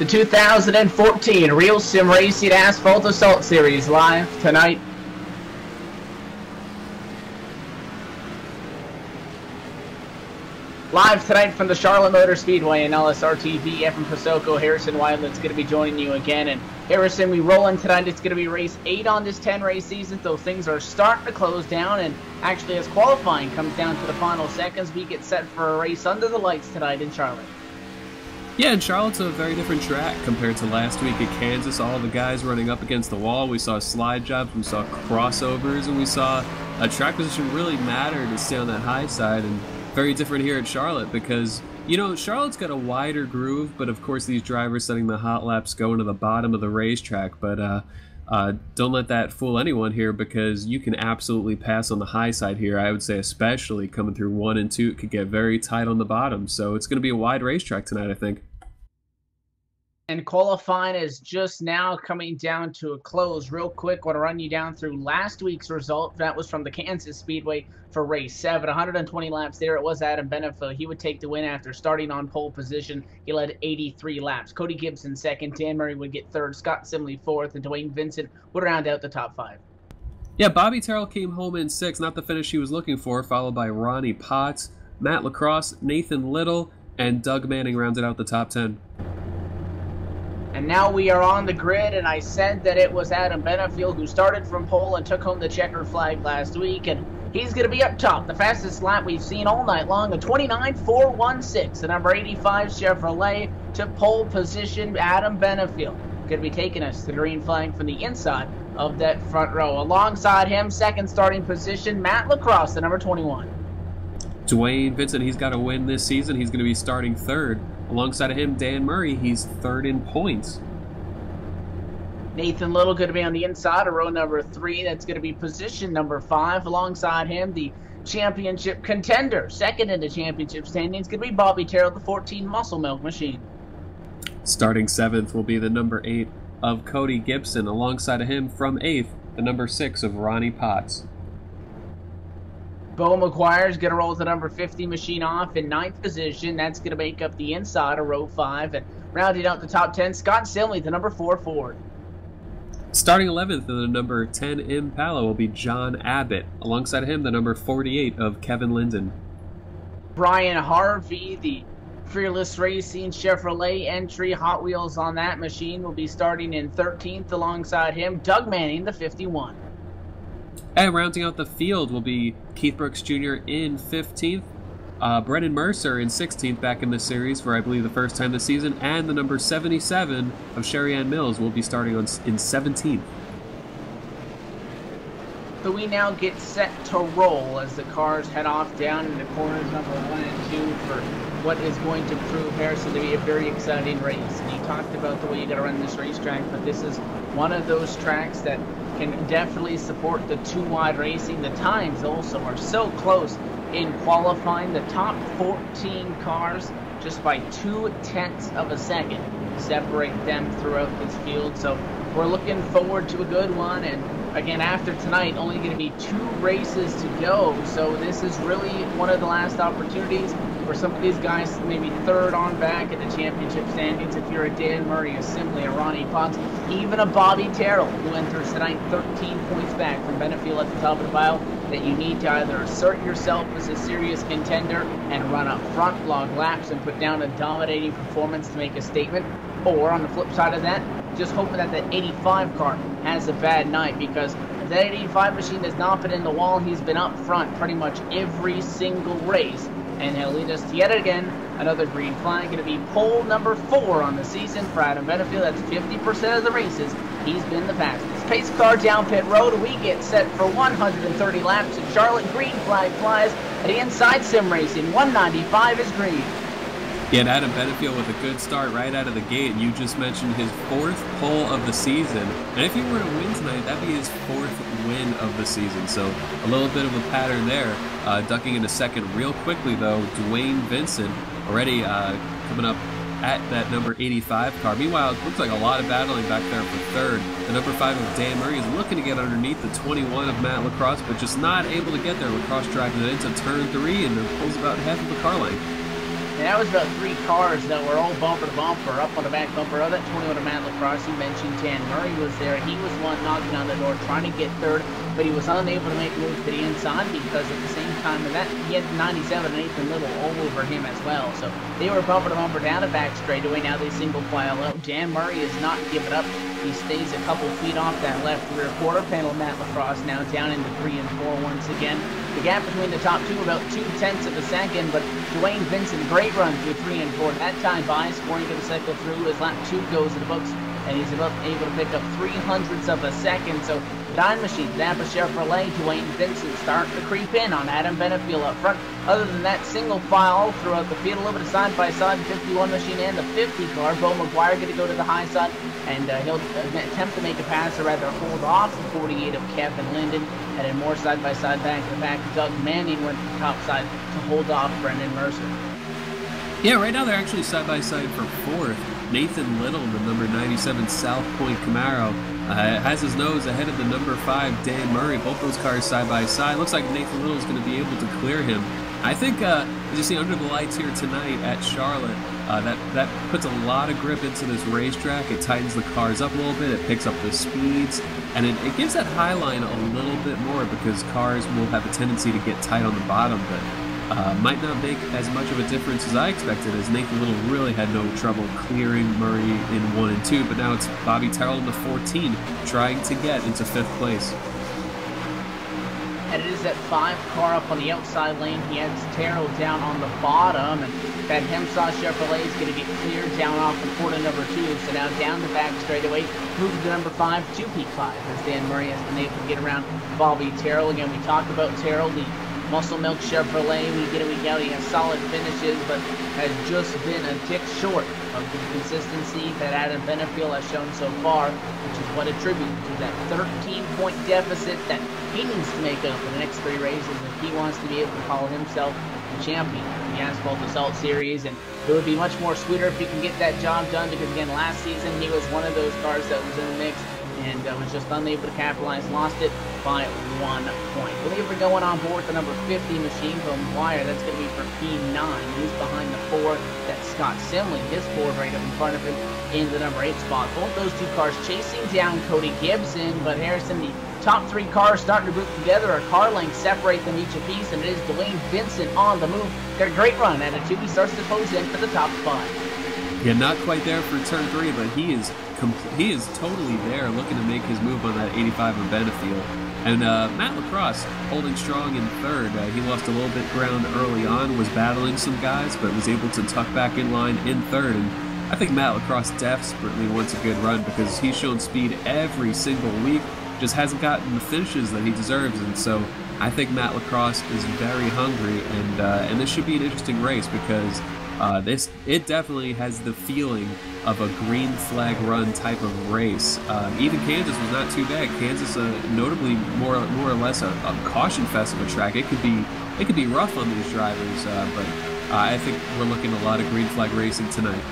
The 2014 Real Sim Racing Asphalt Assault Series live tonight. Live tonight from the Charlotte Motor Speedway and LSRTV. Evan Pasoko, Harrison Wideland's going to be joining you again. And Harrison, we rolling tonight. It's going to be race 8 on this 10-race season, so things are starting to close down. And actually, as qualifying comes down to the final seconds, we get set for a race under the lights tonight in Charlotte. Yeah, and Charlotte's a very different track compared to last week at Kansas. All the guys running up against the wall. We saw slide jobs, we saw crossovers, and we saw a track position really matter to stay on that high side. And very different here at Charlotte because, you know, Charlotte's got a wider groove, but of course these drivers setting the hot laps go into the bottom of the racetrack. But don't let that fool anyone here because you can absolutely pass on the high side here. I would say especially coming through 1 and 2, it could get very tight on the bottom. So it's going to be a wide racetrack tonight, I think. And qualifying is just now coming down to a close. Real quick, I want to run you down through last week's result. That was from the Kansas Speedway for race 7. 120 laps there. It was Adam Benefield. He would take the win after starting on pole position. He led 83 laps. Cody Gibson second. Dan Murray would get third. Scott Simley fourth. And Dwayne Vincent would round out the top 5. Yeah, Bobby Terrell came home in 6th. Not the finish he was looking for, followed by Ronnie Potts, Matt Lacrosse, Nathan Little, and Doug Manning rounded out the top 10. And now we are on the grid, and I said that it was Adam Benefield who started from pole and took home the checkered flag last week, and he's going to be up top. The fastest lap we've seen all night long, a 29.416. The number 85 Chevrolet to pole position, Adam Benefield. Going to be taking us to the green flag from the inside of that front row. Alongside him, second starting position, Matt Lacrosse, the number 21. Dwayne Vincent, he's got to win this season. He's going to be starting 3rd. Alongside of him, Dan Murray, he's 3rd in points. Nathan Little going to be on the inside of row number 3. That's going to be position number 5. Alongside him, the championship contender, 2nd in the championship standings, going to be Bobby Terrell, the 14 Muscle Milk Machine. Starting 7th will be the number 8 of Cody Gibson. Alongside of him, from 8th, the number 6 of Ronnie Potts. Bo McGuire's going to roll the number 50 machine off in 9th position. That's going to make up the inside of row 5. And rounding out the top 10, Scott Simley, the number 4 Ford. Starting 11th in the number 10 Impala will be John Abbott. Alongside of him, the number 48 of Kevin Linden. Brian Harvey, the Fearless Racing Chevrolet entry, Hot Wheels on that machine, will be starting in 13th. Alongside him, Doug Manning, the 51. And rounding out the field will be Keith Brooks Jr. in 15th, Brennan Mercer in 16th back in the series for, I believe, the first time this season, and the number 77 of Sherry Ann Mills will be starting in 17th. So we now get set to roll as the cars head off down into corners number 1 and 2 for what is going to prove Harrison to be a very exciting race. And he talked about the way you got to run this racetrack, but this is one of those tracks that can definitely support the 2-wide racing. The times also are so close in qualifying. The top 14 cars, just by 0.2 of a second, separate them throughout this field. So we're looking forward to a good one. And again, after tonight, only going to be 2 races to go. So this is really one of the last opportunities for some of these guys, maybe 3rd on back in the championship standings. If you're a Dan Murray, a Simley, a Ronnie Potts, even a Bobby Terrell, who enters tonight 13 points back from Benefield at the top of the pile, that you need to either assert yourself as a serious contender and run up front, log laps, and put down a dominating performance to make a statement, or on the flip side of that, just hoping that the 85 car has a bad night, because if that 85 machine has not been in the wall, he's been up front pretty much every single race. And he'll lead us to yet again another green flag. Going to be pole number 4 on the season for Adam Benefield. That's 50% of the races he's been the fastest. Pace car down pit road. We get set for 130 laps at Charlotte. Green flag flies at InsideSimRacing. 195 is green. Yeah, and Adam Benefield with a good start right out of the gate. And you just mentioned his 4th pole of the season. And if he were to win tonight, that'd be his 4th win of the season. So a little bit of a pattern there. Ducking into 2nd real quickly, though, Dwayne Vincent already coming up at that number 85 car. Meanwhile, it looks like a lot of battling back there for 3rd. The number 5 of Dan Murray is looking to get underneath the 21 of Matt Lacrosse, but just not able to get there. Lacrosse driving it into turn 3 and pulls about half of the car length. And that was about 3 cars that were all bumper to bumper, up on the back bumper of that 21 of Matt Lacrosse. You mentioned Dan Murray was there. He was one knocking on the door, trying to get third, but he was unable to make a move to the inside because at the same time, he had 97 and Nathan Little all over him as well. So they were bumper to bumper down the back straightaway. Now they single file out. Dan Murray is not giving up. He stays a couple feet off that left rear quarter panel. Matt Lacrosse now down into 3 and 4 once again. The gap between the top two about 0.2 of a second, but Dwayne Vincent, great run through 3 and 4. That time by scoring to the cycle through as lap 2 goes in the books, and he's able to pick up 0.03 of a second. So Nine Machine, Napa Chevrolet, Dwayne Vincent starting to creep in on Adam Benefield up front. Other than that, single file throughout the field, a little bit of side-by-side, 51 Machine and the 50 car. Bo McGuire going to go to the high side, and he'll attempt to make a pass, or rather hold off the 48 of Kevin Linden, and then more side-by-side back to back. Doug Manning went to the top side to hold off Brendan Mercer. Yeah, right now they're actually side-by-side for 4th. Nathan Little, the number 97 South Point Camaro, has his nose ahead of the number 5 Dan Murray. Both those cars side-by-side. Looks like Nathan Little is going to be able to clear him. I think, as you see under the lights here tonight at Charlotte, that puts a lot of grip into this racetrack. It tightens the cars up a little bit, it picks up the speeds, and it gives that high line a little bit more because cars will have a tendency to get tight on the bottom, but might not make as much of a difference as I expected, as Nathan Little really had no trouble clearing Murray in 1 and 2, but now it's Bobby Terrell in the 14 trying to get into 5th place. And it is that 5 car up on the outside lane. He has Terrell down on the bottom, and that Hemsaw Chevrolet is going to get cleared down off the quarter number 2. So now down the back straightaway, moving to number 5 to P5, as Dan Murray has been able to get around Bobby Terrell. Again, we talked about Terrell, the Muscle Milk Chevrolet, week in and week out. He has solid finishes, but has just been a tick short of the consistency that Adam Benefield has shown so far, which is what attributed to that 13-point deficit that he needs to make up in the next 3 races if he wants to be able to call himself the champion of the Asphalt Assault Series. And it would be much more sweeter if he can get that job done, because again, last season he was one of those cars that was in the mix and was just unable to capitalize, lost it by 1 point. I believe we're going on board the number 50 Machine Bo McGuire. That's going to be for P9. He's behind the 4. That's Scott Simley, his Ford right up in front of him in the number 8 spot. Both those 2 cars chasing down Cody Gibson, but Harrison, the top 3 cars starting to group together. A car length separate them each a piece, and it is Dwayne Vincent on the move. Got a great run at it too. He starts to close in for the top 5. Yeah, not quite there for turn 3, but he is totally there, looking to make his move on that 85 of Benefield. And Matt Lacrosse holding strong in 3rd. He lost a little bit ground early on, was battling some guys, but was able to tuck back in line in 3rd. And I think Matt Lacrosse desperately wants a good run because he's shown speed every single week, just hasn't gotten the finishes that he deserves. And so I think Matt Lacrosse is very hungry, and this should be an interesting race because it definitely has the feeling of a green flag run type of race. Even Kansas was not too bad. Kansas, notably more or less a caution fest of a track. It could be rough on these drivers, but I think we're looking at a lot of green flag racing tonight.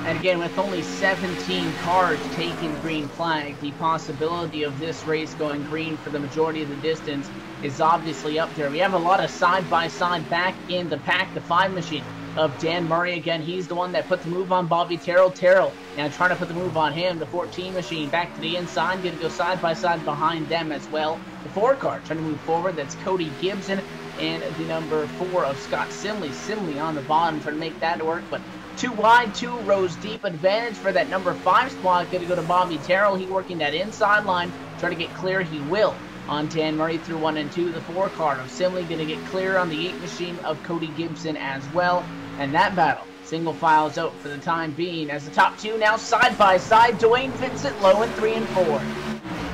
And again, with only 17 cars taking green flag, the possibility of this race going green for the majority of the distance is obviously up there. We have a lot of side-by-side back in the pack. The 5 Machine of Dan Murray, again, he's the one that put the move on Bobby Terrell. Terrell now trying to put the move on him. The 14 Machine back to the inside, going to go side-by-side behind them as well. The 4 car trying to move forward, that's Cody Gibson, and the number 4 of Scott Simley. Simley on the bottom trying to make that work, but 2 wide, 2 rows deep advantage for that number 5 spot. Going to go to Bobby Terrell. He working that inside line, trying to get clear. He will on Dan Murray through 1 and 2. The 4 car of Simley going to get clear on the 8 Machine of Cody Gibson as well. And that battle, single files out for the time being, as the top 2 now side by side. Dwayne Vincent low in 3 and 4.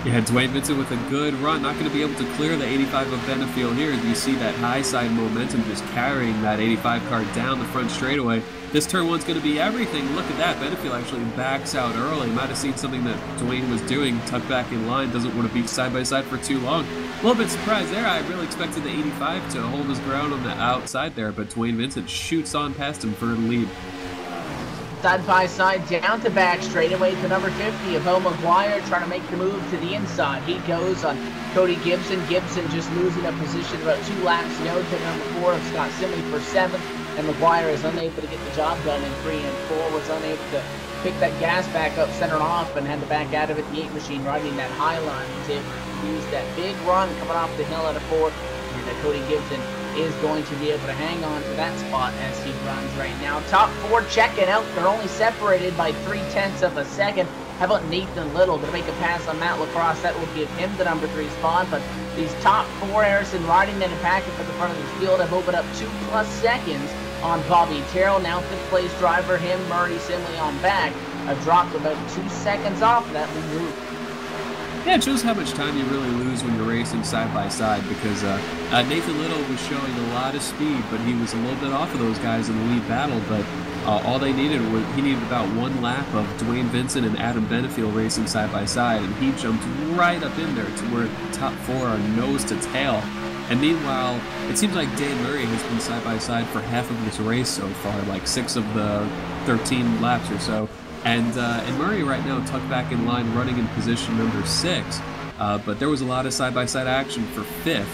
Yeah, Dwayne Vincent with a good run. Not going to be able to clear the 85 of Benefield here. You see that high side momentum just carrying that 85 car down the front straightaway. This turn 1's going to be everything. Look at that. Benefield actually backs out early. Might have seen something that Dwayne was doing. Tucked back in line. Doesn't want to be side by side for too long. A little bit surprised there. I really expected the 85 to hold his ground on the outside there, but Dwayne Vincent shoots on past him for the lead. Side by side, down to back, straightaway to number 50 of Bo McGuire, trying to make the move to the inside. He goes on Cody Gibson. Gibson just losing a position about 2 laps ago to number 4 of Scott Simley for 7th. And McGuire is unable to get the job done in 3 and 4, was unable to pick that gas back up, center off, and had to back out of it. The 8 machine riding that high line was able to use that big run coming off the hill at a 4. And Cody Gibson is going to be able to hang on to that spot as he runs right now. Top 4 checking out. They're only separated by 0.3 of a second. How about Nathan Little going to make a pass on Matt Lacrosse? That will give him the number 3 spot. But these top 4, Harrison riding in a packet for the front of the field, have opened up 2+ seconds on Bobby Terrell. Now 5th place driver, him, Murray Simley on back. A drop about 2 seconds off that group. Yeah, it shows how much time you really lose when you're racing side by side, because Nathan Little was showing a lot of speed, but he was a little bit off of those guys in the lead battle. But all they needed was he needed about 1 lap of Dwayne Vincent and Adam Benefield racing side by side, and he jumped right up in there to where the top 4 are nose to tail. And meanwhile, it seems like Dan Murray has been side by side for half of this race so far, like 6 of the 13 laps or so. And Murray right now tucked back in line, running in position number 6. But there was a lot of side-by-side action for 5th,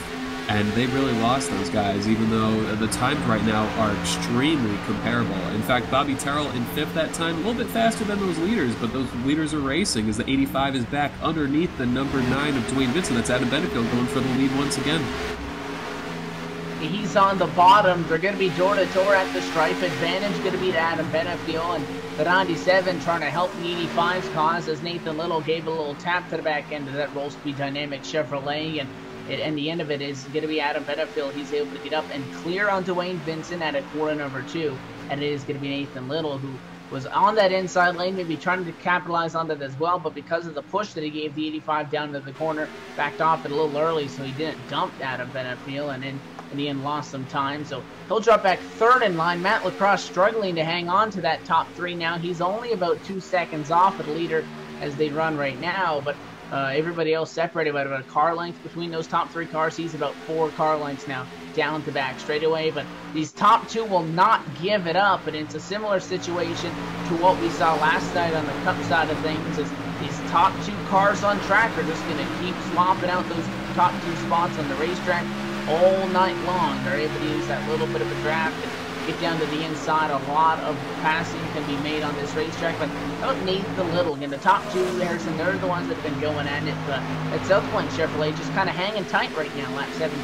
and they really lost those guys, even though the times right now are extremely comparable. In fact, Bobby Terrell in 5th that time, a little bit faster than those leaders, but those leaders are racing as the 85 is back underneath the number 9 of Dwayne Vincent. That's Adam Benefield going for the lead once again. He's on the bottom. They're going to be door-to-door at the stripe. Advantage going to be to Adam Benefield, and the 97 trying to help the 85's cause as Nathan Little gave a little tap to the back end of that Roll Speed Dynamic Chevrolet, and the end of it is going to be Adam Benefield. He's able to get up and clear on Dwayne Vincent at a corner number 2, and it is going to be Nathan Little who was on that inside lane, maybe trying to capitalize on that as well, but because of the push that he gave the 85 down to the corner, backed off it a little early, so he didn't dump Adam Benefield, and in the end lost some time. So he'll drop back 3rd in line. Matt Lacrosse struggling to hang on to that top 3 now. He's only about 2 seconds off of the leader as they run right now, but everybody else separated by about a car length between those top 3 cars. He's about 4 car lengths now down to back straightaway, but these top 2 will not give it up, and it's a similar situation to what we saw last night on the Cup side of things, as these top 2 cars on track are just going to keep swapping out those top 2 spots on the racetrack all night long. They're able to use that little bit of a draft and get down to the inside. A lot of passing can be made on this racetrack, but how about Nathan Little? Again, the top 2, Harrison, they're the ones that have been going at it, but at South Point Chevrolet just kind of hanging tight right now, lap 17.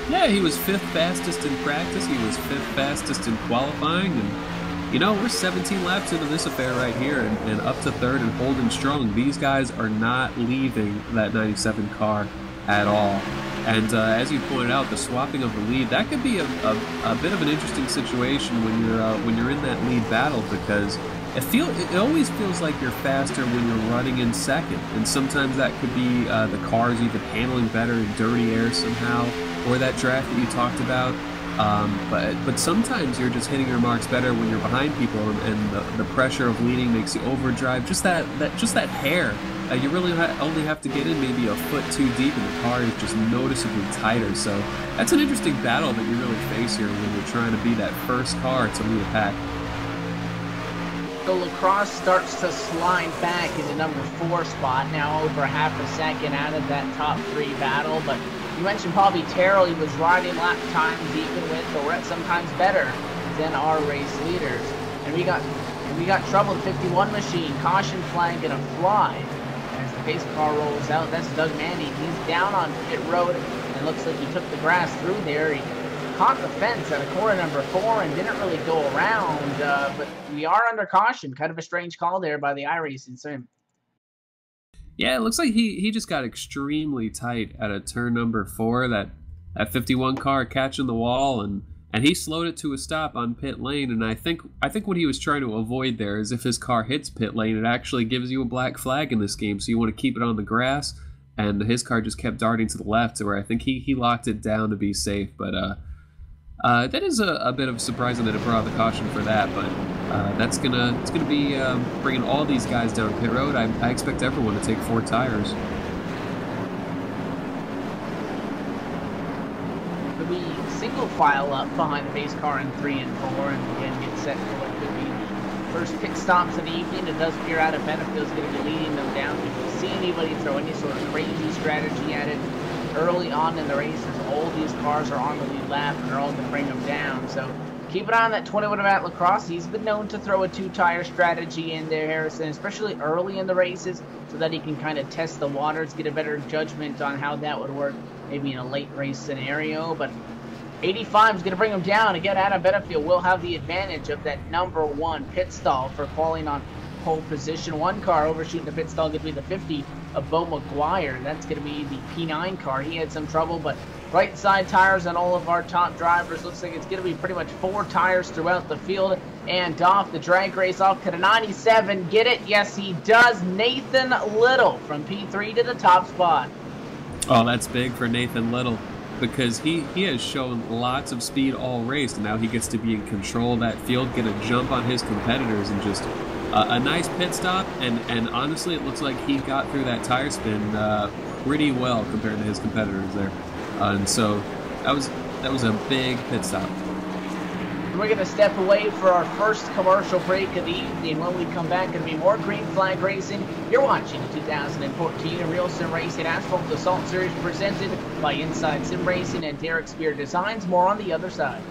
Yeah, he was 5th fastest in practice. He was 5th fastest in qualifying, and you know, we're 17 laps into this affair right here, and up to 3rd and holding strong. These guys are not leaving that 97 car at all. And as you pointed out, the swapping of the lead, that could be a bit of an interesting situation when you're in that lead battle, because it always feels like you're faster when you're running in 2nd, and sometimes that could be the cars either handling better in dirty air somehow, or that draft that you talked about. But sometimes you're just hitting your marks better when you're behind people, and the pressure of leading makes you overdrive just that hair. You really only have to get in maybe a foot too deep, and the car is just noticeably tighter. So that's an interesting battle that you really face here when you're trying to be that first car to lead a pack. So Lacrosse starts to slide back into number 4 spot, now over half a second out of that top 3 battle. But you mentioned Bobby Terrell. He was riding lap times even with, or sometimes better than our race leaders. And we got trouble with 51 machine. Caution flag gonna fly as the pace car rolls out. That's Doug Manning. He's down on pit road, and looks like he took the grass through there. He caught the fence at a corner number 4 and didn't really go around, but we are under caution. Kind of a strange call there by the iRacing sim. Yeah, it looks like he just got extremely tight at a turn number 4. That 51 car catching the wall, and he slowed it to a stop on pit lane. And I think what he was trying to avoid there is if his car hits pit lane, it actually gives you a black flag in this game. So you want to keep it on the grass, and his car just kept darting to the left, to where I think he locked it down to be safe. But that is a bit of a surprise that it brought the caution for that, but it's gonna be bringing all these guys down pit road. I expect everyone to take 4 tires. We single file up behind the base car in 3 and 4, and again get set for what could be first pit stops of the evening. It does appear Adam Benefield's going to be leading them down. If you see anybody throw any sort of crazy strategy at it early on in the races, all these cars are on the lead lap and they're all going to bring them down. So keep an eye on that 21 of Matt Lacrosse. He's been known to throw a two-tire strategy in there, Harrison, especially early in the races, so that he can kind of test the waters, get a better judgment on how that would work, maybe in a late race scenario. But 85 is going to bring him down. Again, Adam Benefield will have the advantage of that #1 pit stall for falling on pole position. One car overshooting the pit stall going to be the 50 of Beau McGuire. That's going to be the P9 car. He had some trouble, but right side tires on all of our top drivers. Looks like it's going to be pretty much 4 tires throughout the field. And off the drag race, off to the 97. Get it? Yes, he does. Nathan Little from P3 to the top spot. Oh, that's big for Nathan Little, because he has shown lots of speed all race, and now he gets to be in control of that field, get a jump on his competitors, and just a nice pit stop. And honestly, it looks like he got through that tire spin pretty well compared to his competitors there. And so that was a big pit stop. We're going to step away for our first commercial break of the evening. When we come back, going to be more green flag racing. You're watching 2014 Real Sim Racing Asphalt Assault Series presented by Inside Sim Racing and Derek Spear Designs. More on the other side.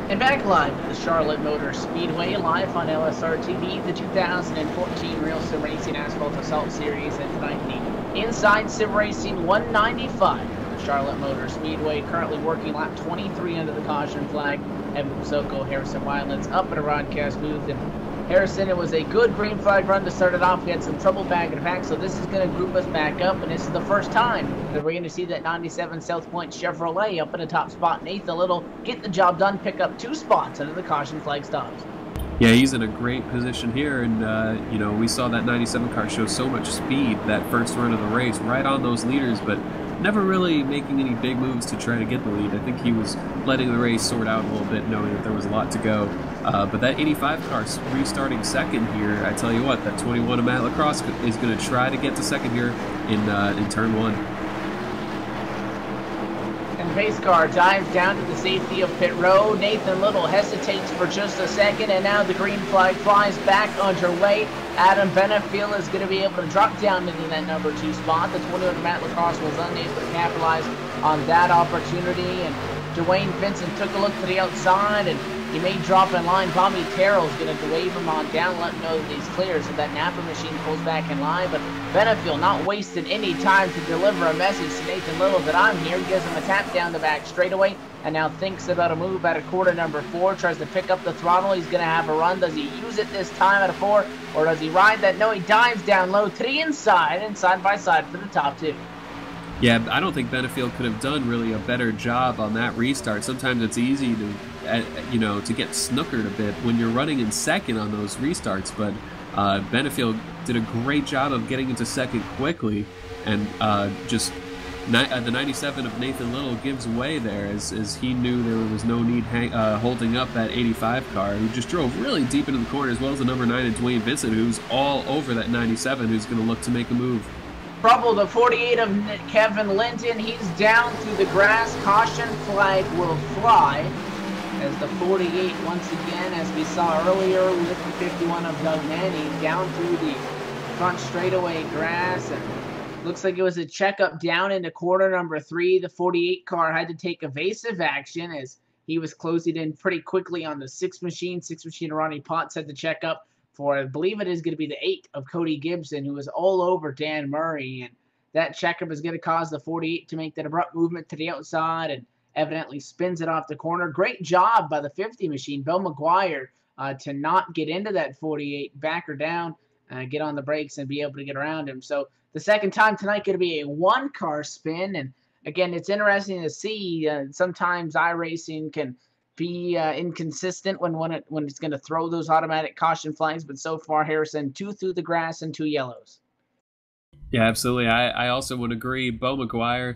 And back live at the Charlotte Motor Speedway, live on LSRTV, the 2014 Real Sim Racing Asphalt Assault Series, and tonight the Inside Sim Racing 195 at the Charlotte Motor Speedway, currently working lap 23 under the caution flag. Evan Pasoko, Harrison Violence up at a broadcast booth. And Harrison, it was a good green flag run to start it off. We had some trouble back and back, so this is going to group us back up, and this is the first time that we're going to see that 97 South Point Chevrolet up in the top spot. Nathan Little get the job done, pick up 2 spots under the caution flag stops. Yeah, he's in a great position here, and you know, we saw that 97 car show so much speed that first run of the race, right on those leaders, but never really making any big moves to try to get the lead. I think he was letting the race sort out a little bit, knowing that there was a lot to go. But that 85 car restarting second here, I tell you what, that 21 of Matt Lacrosse is going to try to get to second here in turn 1. And pace car dives down to the safety of pit road. Nathan Little hesitates for just a second, and now the green flag flies back underway. Adam Benefield is going to be able to drop down into that number 2 spot. The 21 Matt Lacrosse was unable to capitalize on that opportunity, and Dwayne Vincent took a look to the outside, and he may drop in line. Bobby Terrell's going to wave him on down, let him know that he's clear, so that Napa machine pulls back in line. But Benefield not wasting any time to deliver a message to Nathan Little that I'm here. He gives him a tap down the back straightaway, and now thinks about a move out of quarter number 4. Tries to pick up the throttle. He's going to have a run. Does he use it this time out of 4, or does he ride that? No, he dives down low to the inside and side by side for the top 2. Yeah, I don't think Benefield could have done really a better job on that restart. Sometimes it's easy to, to get snookered a bit when you're running in second on those restarts, but Benefield did a great job of getting into second quickly, and the 97 of Nathan Little gives way there as he knew there was no need holding up that 85 car, who just drove really deep into the corner, as well as the number 9 of Dwayne Vincent, who's all over that 97, who's going to look to make a move. Trouble, the 48 of Kevin Linton. He's down through the grass. Caution flag will fly as the 48, once again, as we saw earlier, with the 51 of Doug Manning down through the front straightaway grass. And looks like it was a checkup down into quarter number 3. The 48 car had to take evasive action as he was closing in pretty quickly on the 6 machine. 6 machine Ronnie Potts had to check up for, I believe it is going to be the 8 of Cody Gibson, who was all over Dan Murray. And that checkup is going to cause the 48 to make that abrupt movement to the outside and evidently spins it off the corner. Great job by the 50 machine, Bill McGuire, to not get into that 48, back her down, get on the brakes and be able to get around him. So the second time tonight going to be a 1-car spin. And again, it's interesting to see sometimes iRacing can be inconsistent when it's going to throw those automatic caution flags, but so far, Harrison, 2 through the grass and 2 yellows. Yeah, absolutely. I also would agree. Bo McGuire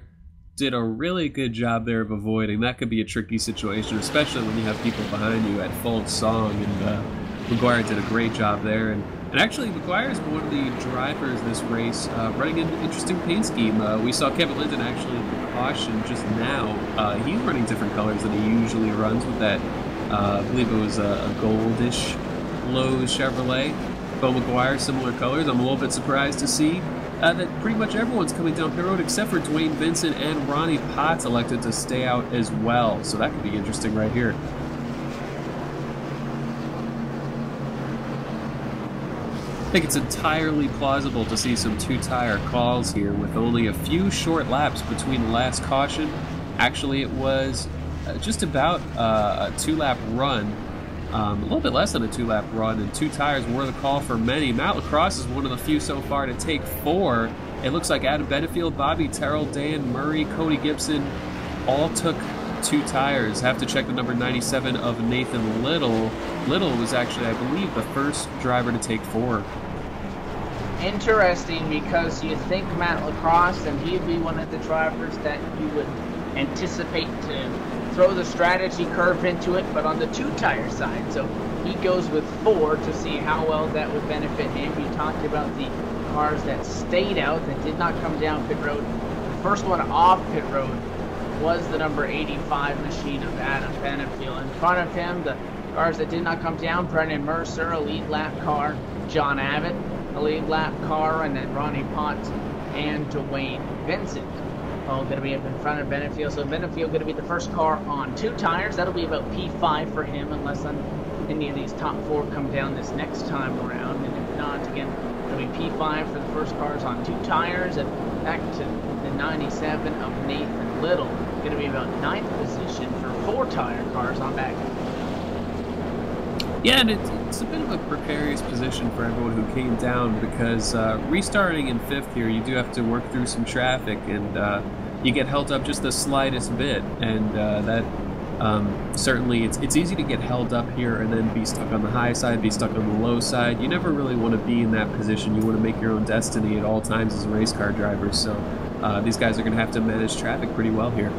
did a really good job there of avoiding. That could be a tricky situation, especially when you have people behind you at full song, and McGuire did a great job there. And actually, McGuire is one of the drivers this race running an interesting paint scheme. We saw Kevin Linton actually the caution just now. He's running different colors than he usually runs with that, I believe it was a goldish Lowe's Chevrolet. Bo McGuire, similar colors. I'm a little bit surprised to see that pretty much everyone's coming down pit road except for Dwayne Vincent and Ronnie Potts elected to stay out as well. So that could be interesting right here. I think it's entirely plausible to see some 2-tire calls here with only a few short laps between the last caution. Actually, it was just about a 2-lap run, a little bit less than a 2-lap run, and 2 tires were the call for many. Matt Lacrosse is one of the few so far to take 4. It looks like Adam Benefield, Bobby Terrell, Dan Murray, Cody Gibson all took 2 tires. Have to check the number 97 of Nathan Little. Little was actually, I believe, the first driver to take 4. Interesting, because you think Matt Lacrosse, and he'd be one of the drivers that you would anticipate to throw the strategy curve into it, but on the 2-tire side. So he goes with 4 to see how well that would benefit him. You talked about the cars that stayed out, that did not come down pit road. The first one off pit road was the number 85 machine of Adam Benefield. In front of him, the cars that did not come down, Brendan Mercer, a lead lap car, John Abbott, a lead lap car, and then Ronnie Potts and Dwayne Vincent all going to be up in front of Benefield. So Benefield going to be the first car on 2 tires. That'll be about P5 for him, unless any of these top 4 come down this next time around. And if not, again, it'll be P5 for the first cars on 2 tires. And back to the 97 of Nathan Little, going to be about 9th position for 4-tire cars on back. Yeah, and it's a bit of a precarious position for everyone who came down, because restarting in 5th here, you do have to work through some traffic, and you get held up just the slightest bit, and that certainly it's easy to get held up here and then be stuck on the high side, be stuck on the low side. You never really want to be in that position. You want to make your own destiny at all times as a race car driver, so these guys are going to have to manage traffic pretty well here.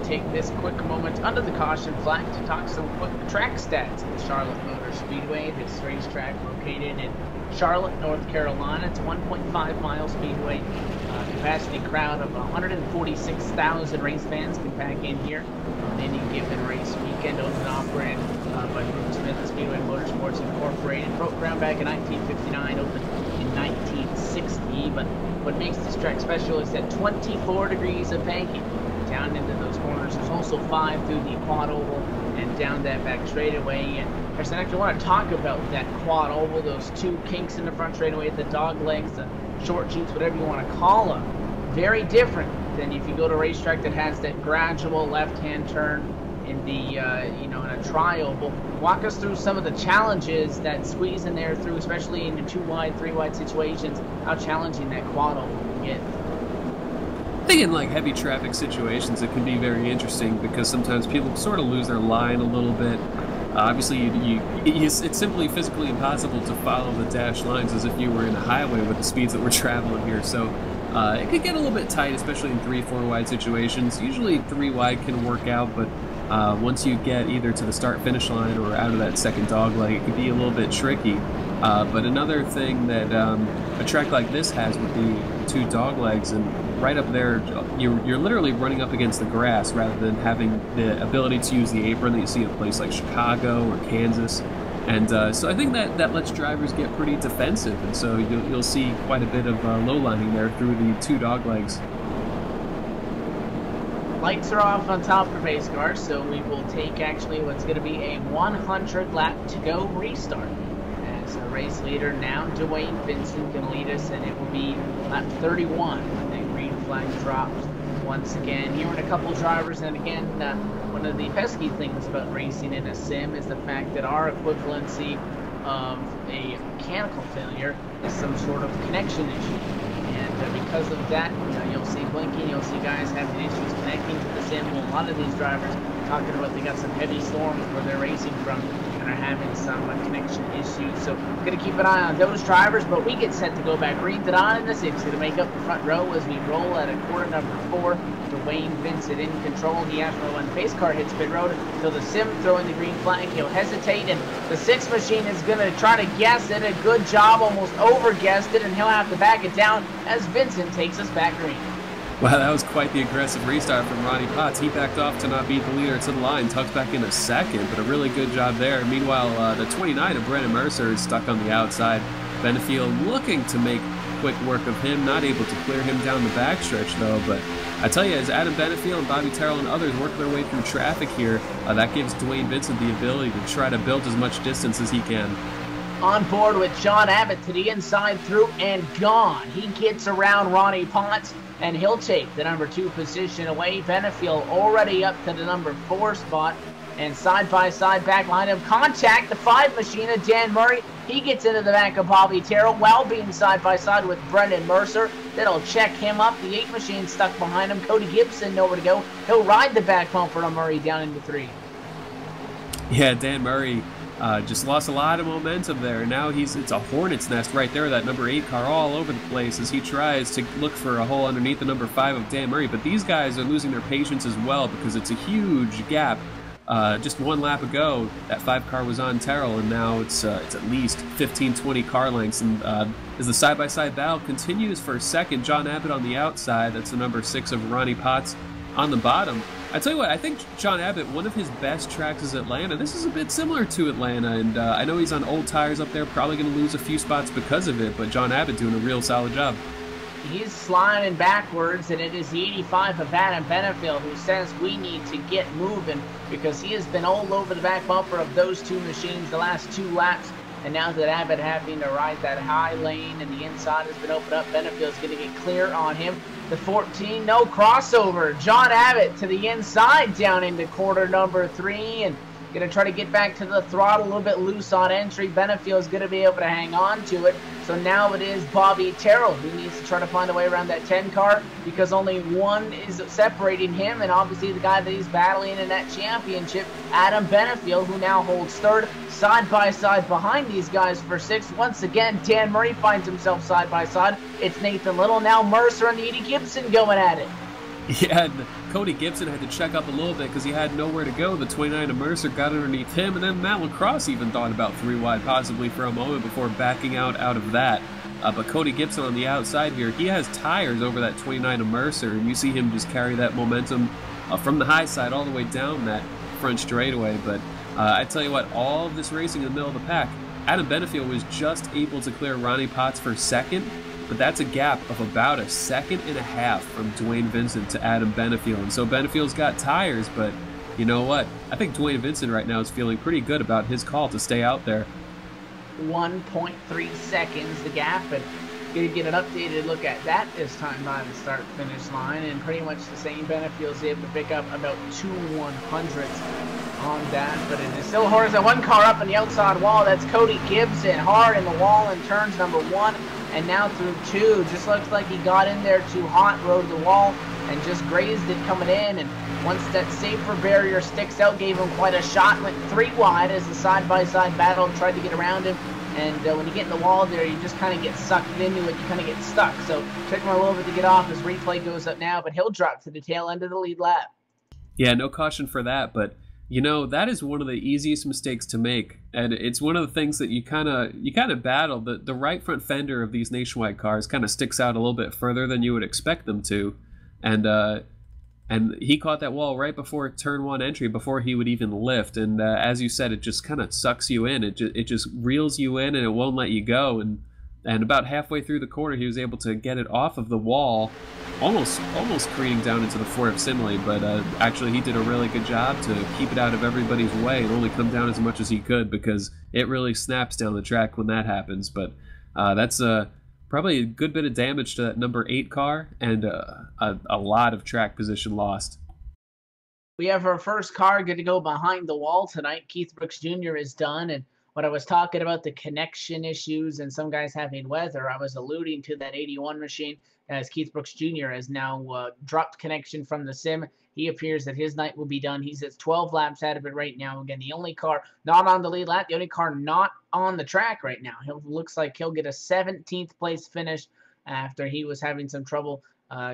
Take this quick moment under the caution flag to talk some quick track stats at the Charlotte Motor Speedway. This racetrack located in Charlotte, North Carolina. It's a 1.5 mile speedway, capacity crowd of 146,000 race fans can pack in here on any given race weekend, owned and operated by Bruce Smith Speedway Motorsports Incorporated. Broke ground back in 1959, opened in 1960, but what makes this track special is that 24 degrees of banking down into those corners. There's also 5 through the quad oval and down that back straightaway. And I actually want to talk about that quad oval, those 2 kinks in the front straightaway, the dog legs, the short jeeps, whatever you want to call them. Very different than if you go to a racetrack that has that gradual left-hand turn in the, in a tri-oval. Walk us through some of the challenges that squeeze in there through, especially in the 2-wide, 3-wide situations, how challenging that quad oval can get. I think in like heavy traffic situations, it can be very interesting because sometimes people sort of lose their line a little bit. Obviously, it's simply physically impossible to follow the dash lines as if you were in a highway with the speeds that we're traveling here. So it could get a little bit tight, especially in 3-4 wide situations. Usually 3 wide can work out, but once you get either to the start-finish line or out of that second dog leg, it could be a little bit tricky. But another thing that a track like this has with the 2 dog legs, and right up there, you're literally running up against the grass rather than having the ability to use the apron that you see at a place like Chicago or Kansas. And so I think that lets drivers get pretty defensive, and so you'll see quite a bit of low lining there through the 2 dog legs. Lights are off on top for pace cars, so we will take actually what's going to be a 100 lap to go restart. As a race leader now, Dwayne Vincent can lead us, and it will be lap 31 when the green flag drops once again. Here in a couple of drivers, and again, one of the pesky things about racing in a sim is the fact that our equivalency of a mechanical failure is some sort of connection issue. And because of that, you'll see blinking, you'll see guys having issues connecting to the sim. Well, a lot of these drivers talking about they got some heavy storms where they're racing from and are having some connection issues. So going to keep an eye on those drivers, but we get set to go back green to on in the 60 to make up the front row as we roll at a quarter number 4. Dwayne Vincent in control. He has to when the pace car hits pit road until the sim throwing the green flag. He'll hesitate, and the 6 machine is going to try to guess it. A good job, almost over-guessed it, and he'll have to back it down as Vincent takes us back green. Wow, that was quite the aggressive restart from Ronnie Potts. He backed off to not beat the leader to the line, tucked back in a second, but a really good job there. Meanwhile, the 29 of Brennan Mercer is stuck on the outside. Benefield looking to make quick work of him, not able to clear him down the backstretch though, but I tell you, as Adam Benefield and Bobby Terrell and others work their way through traffic here, that gives Dwayne Vincent the ability to try to build as much distance as he can. On board with John Abbott to the inside, through and gone. He gets around Ronnie Potts, and he'll take the number 2 position away. Benefield already up to the number 4 spot, and side-by-side back line of contact. The 5 machine of Dan Murray, he gets into the back of Bobby Terrell while being side-by-side with Brendan Mercer. That'll check him up. The 8 machine stuck behind him. Cody Gibson nowhere to go. He'll ride the back bumper on Murray down into 3. Yeah, Dan Murray just lost a lot of momentum there. Now it's a hornet's nest right there, that number 8 car all over the place as he tries to look for a hole underneath the number 5 of Dan Murray. But these guys are losing their patience as well because it's a huge gap. Just 1 lap ago, that 5 car was on Terrell, and now it's at least 15-20 car lengths. And as the side-by-side battle continues for a second, John Abbott on the outside, that's the number 6 of Ronnie Potts on the bottom. I tell you what, I think John Abbott, one of his best tracks is Atlanta. This is a bit similar to Atlanta, and I know he's on old tires up there, probably going to lose a few spots because of it, but John Abbott doing a real solid job. He's sliding backwards, and it is the 85 of Adam Benefield who says we need to get moving because he has been all over the back bumper of those 2 machines the last 2 laps. And now that Abbott having to ride that high lane and the inside has been opened up, Benefield's going to get clear on him. The 14, no crossover. John Abbott to the inside down into quarter number 3 and going to try to get back to the throttle, a little bit loose on entry. Benefield's going to be able to hang on to it. So now it is Bobby Terrell who needs to try to find a way around that 10 car because only 1 is separating him, and obviously the guy that he's battling in that championship, Adam Benefield, who now holds 3rd, side by side behind these guys for 6th. Once again, Dan Murray finds himself side by side. It's Nathan Little, now Mercer and Edie Gibson going at it. Yeah, and Cody Gibson had to check up a little bit because he had nowhere to go. The 29 of Mercer got underneath him, and then Matt LaCrosse even thought about 3 wide possibly for a moment before backing out of that. But Cody Gibson on the outside here, he has tires over that 29 of Mercer, and you see him just carry that momentum from the high side all the way down that front straightaway. But I tell you what, all of this racing in the middle of the pack, Adam Benefield was just able to clear Ronnie Potts for second, but that's a gap of about a second and a half from Dwayne Vincent to Adam Benefield. And so Benefield's got tires, but you know what? I think Dwayne Vincent right now is feeling pretty good about his call to stay out there. 1.3 seconds the gap, and gonna get an updated look at that this time by the start finish line, and pretty much the same. Benefield's able to pick up about 2/100ths on that, but it is still Horza. One car up on the outside wall. That's Cody Gibson, hard in the wall in turns number 1 and now through 2. Just looks like he got in there too hot, rode the wall, and just grazed it coming in. And once that safer barrier sticks out, gave him quite a shot. Went 3 wide as the side-by-side battle tried to get around him. And when you get in the wall there, you just kind of get sucked into it. You kind of get stuck. So took him a little bit to get off. His replay goes up now, but he'll drop to the tail end of the lead lap. Yeah, no caution for that, but you know, that is one of the easiest mistakes to make, and it's one of the things that you kind of battle. The right front fender of these Nationwide cars kind of sticks out a little bit further than you would expect them to, and he caught that wall right before turn 1 entry, before he would even lift, and as you said, it just kind of sucks you in. It just reels you in, and it won't let you go. And about halfway through the corner, he was able to get it off of the wall, almost careening down into the Fort of Simile, but actually he did a really good job to keep it out of everybody's way and only come down as much as he could, because it really snaps down the track when that happens. But that's probably a good bit of damage to that number 8 car, and a lot of track position lost. We have our first car good to go behind the wall tonight. Keith Brooks Jr. is done, and when I was talking about the connection issues and some guys having weather, I was alluding to that 81 machine, as Keith Brooks Jr. has now dropped connection from the sim. He appears that his night will be done. He's at 12 laps out of it right now. Again, the only car not on the lead lap, the only car not on the track right now. Looks like he'll get a 17th place finish after he was having some trouble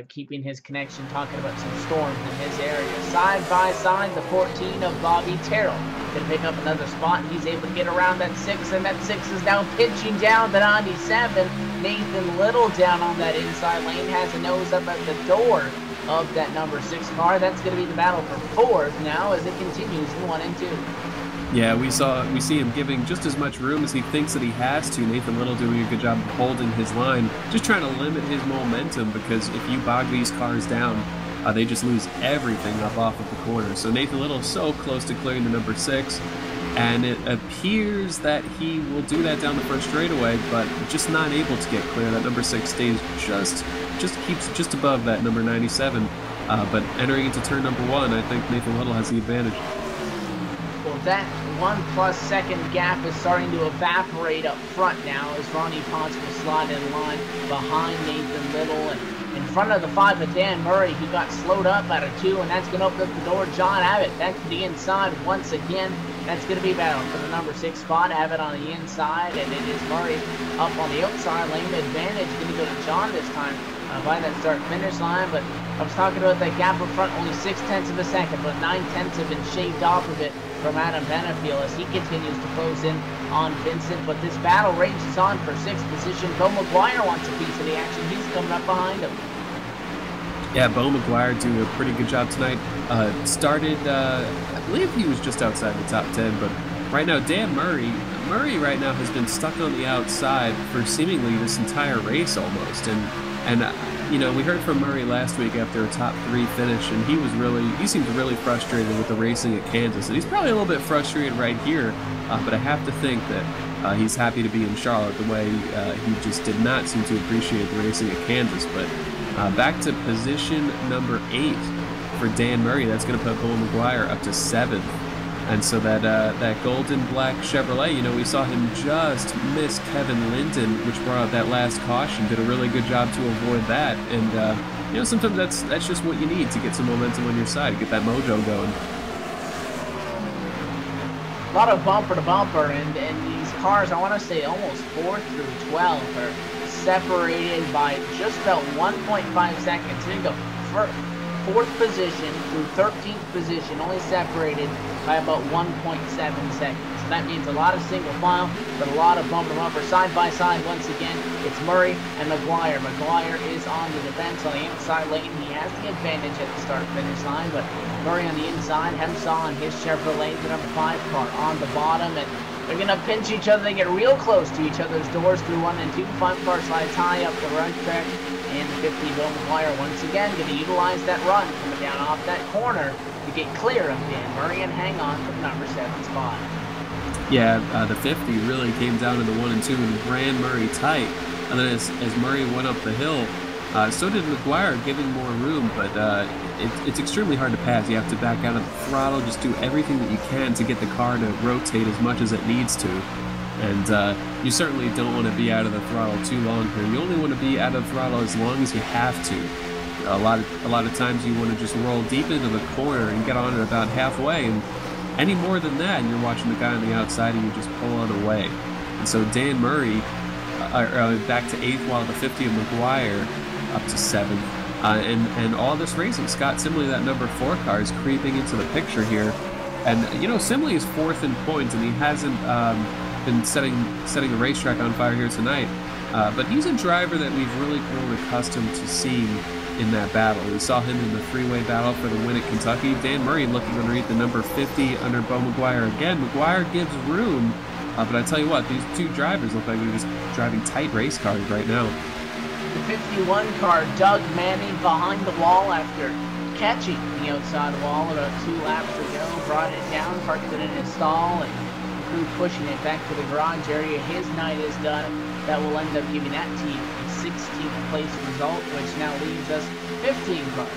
keeping his connection, talking about some storms in his area. Side by side, the 14 of Bobby Terrell can pick up another spot, and he's able to get around that 6, and that 6 is now pitching down to 97. Nathan Little down on that inside lane has a nose up at the door of that number 6 car. That's going to be the battle for 4th now as it continues in 1 and 2. Yeah, we see him giving just as much room as he thinks that he has to. Nathan Little doing a good job of holding his line, just trying to limit his momentum, because if you bog these cars down, they just lose everything up off of the corner. So Nathan Little is so close to clearing the number 6, and it appears that he will do that down the first straightaway, but just not able to get clear. That number 6 stays just keeps just above that number 97. But entering into turn number 1, I think Nathan Little has the advantage. Well, that 1+ second gap is starting to evaporate up front now as Ronnie Potts will slide in line behind Nathan Little, and in front of the 5 of Dan Murray, who got slowed up out of 2, and that's going to open up the door. John Abbott back to the inside once again. That's going to be battle for the number 6 spot. Abbott on the inside, and it is Murray up on the outside. Lane advantage going to go to John this time by that start-finish line, but I was talking about that gap up front, only 0.6 of a second, but 0.9 have been shaved off of it from Adam Benefield as he continues to close in on Vincent. But this battle rages on for 6th position. Bo McGuire wants a piece of the action. He's coming up behind him. Yeah, Bo McGuire doing a pretty good job tonight. Started, I believe he was just outside the top 10, but right now Dan Murray right now has been stuck on the outside for seemingly this entire race almost, and you know, we heard from Murray last week after a top 3 finish, and he seemed really frustrated with the racing at Kansas, and he's probably a little bit frustrated right here, but I have to think that he's happy to be in Charlotte the way he just did not seem to appreciate the racing at Kansas. But back to position number 8 for Dan Murray. That's going to put Bo McGuire up to 7th. And so that golden black Chevrolet, you know, we saw him just miss Kevin Linton, which brought out that last caution. Did a really good job to avoid that. And you know, sometimes that's just what you need to get some momentum on your side, get that mojo going. A lot of bumper to bumper, and these cars, I want to say almost 4 through 12, are separated by just about 1.5 seconds. Here you go. 4th position through 13th position, only separated by about 1.7 seconds. So that means a lot of single file, but a lot of bumper-to-bumper. Side by side, once again, it's Murray and McGuire. McGuire is on the defense on the inside lane. He has the advantage at the start-finish line, but Murray on the inside, Hemsaw on his Chevrolet, the number 5 car on the bottom, and they're going to pinch each other. They get real close to each other's doors through 1 and 2. 5 car slides high up the right track, and the 50 Bill McGuire once again going to utilize that run coming down off that corner to get clear of Dan Murray and hang on for the number 7 spot. Yeah, the 50 really came down to the 1 and 2 and ran Murray tight. And then as Murray went up the hill, so did McGuire, giving more room, but it's extremely hard to pass. You have to back out of the throttle, just do everything that you can to get the car to rotate as much as it needs to. And you certainly don't want to be out of the throttle too long here. You only want to be out of the throttle as long as you have to. A lot of times you want to just roll deep into the corner and get on it about halfway, and any more than that, and you're watching the guy on the outside and you just pull it away. And so Dan Murray back to 8th, while the 50 of McGuire up to 7th. And all this racing, Scott Simley, that number 4 car, is creeping into the picture here. And, you know, Simley is 4th in points, and he hasn't been setting the racetrack on fire here tonight. But he's a driver that we've really grown accustomed to seeing in that battle. We saw him in the three-way battle for the win at Kentucky. Dan Murray looking underneath the number 50 under Bo McGuire again. McGuire gives room, but I tell you what, these two drivers look like they're just driving tight race cars right now. The 51 car, Doug Manning behind the wall after catching the outside wall about 2 laps ago, brought it down, parked it in his stall, and the crew pushing it back to the garage area. His night is done. That will end up giving that team a 16th place result, which now leaves us 15 cars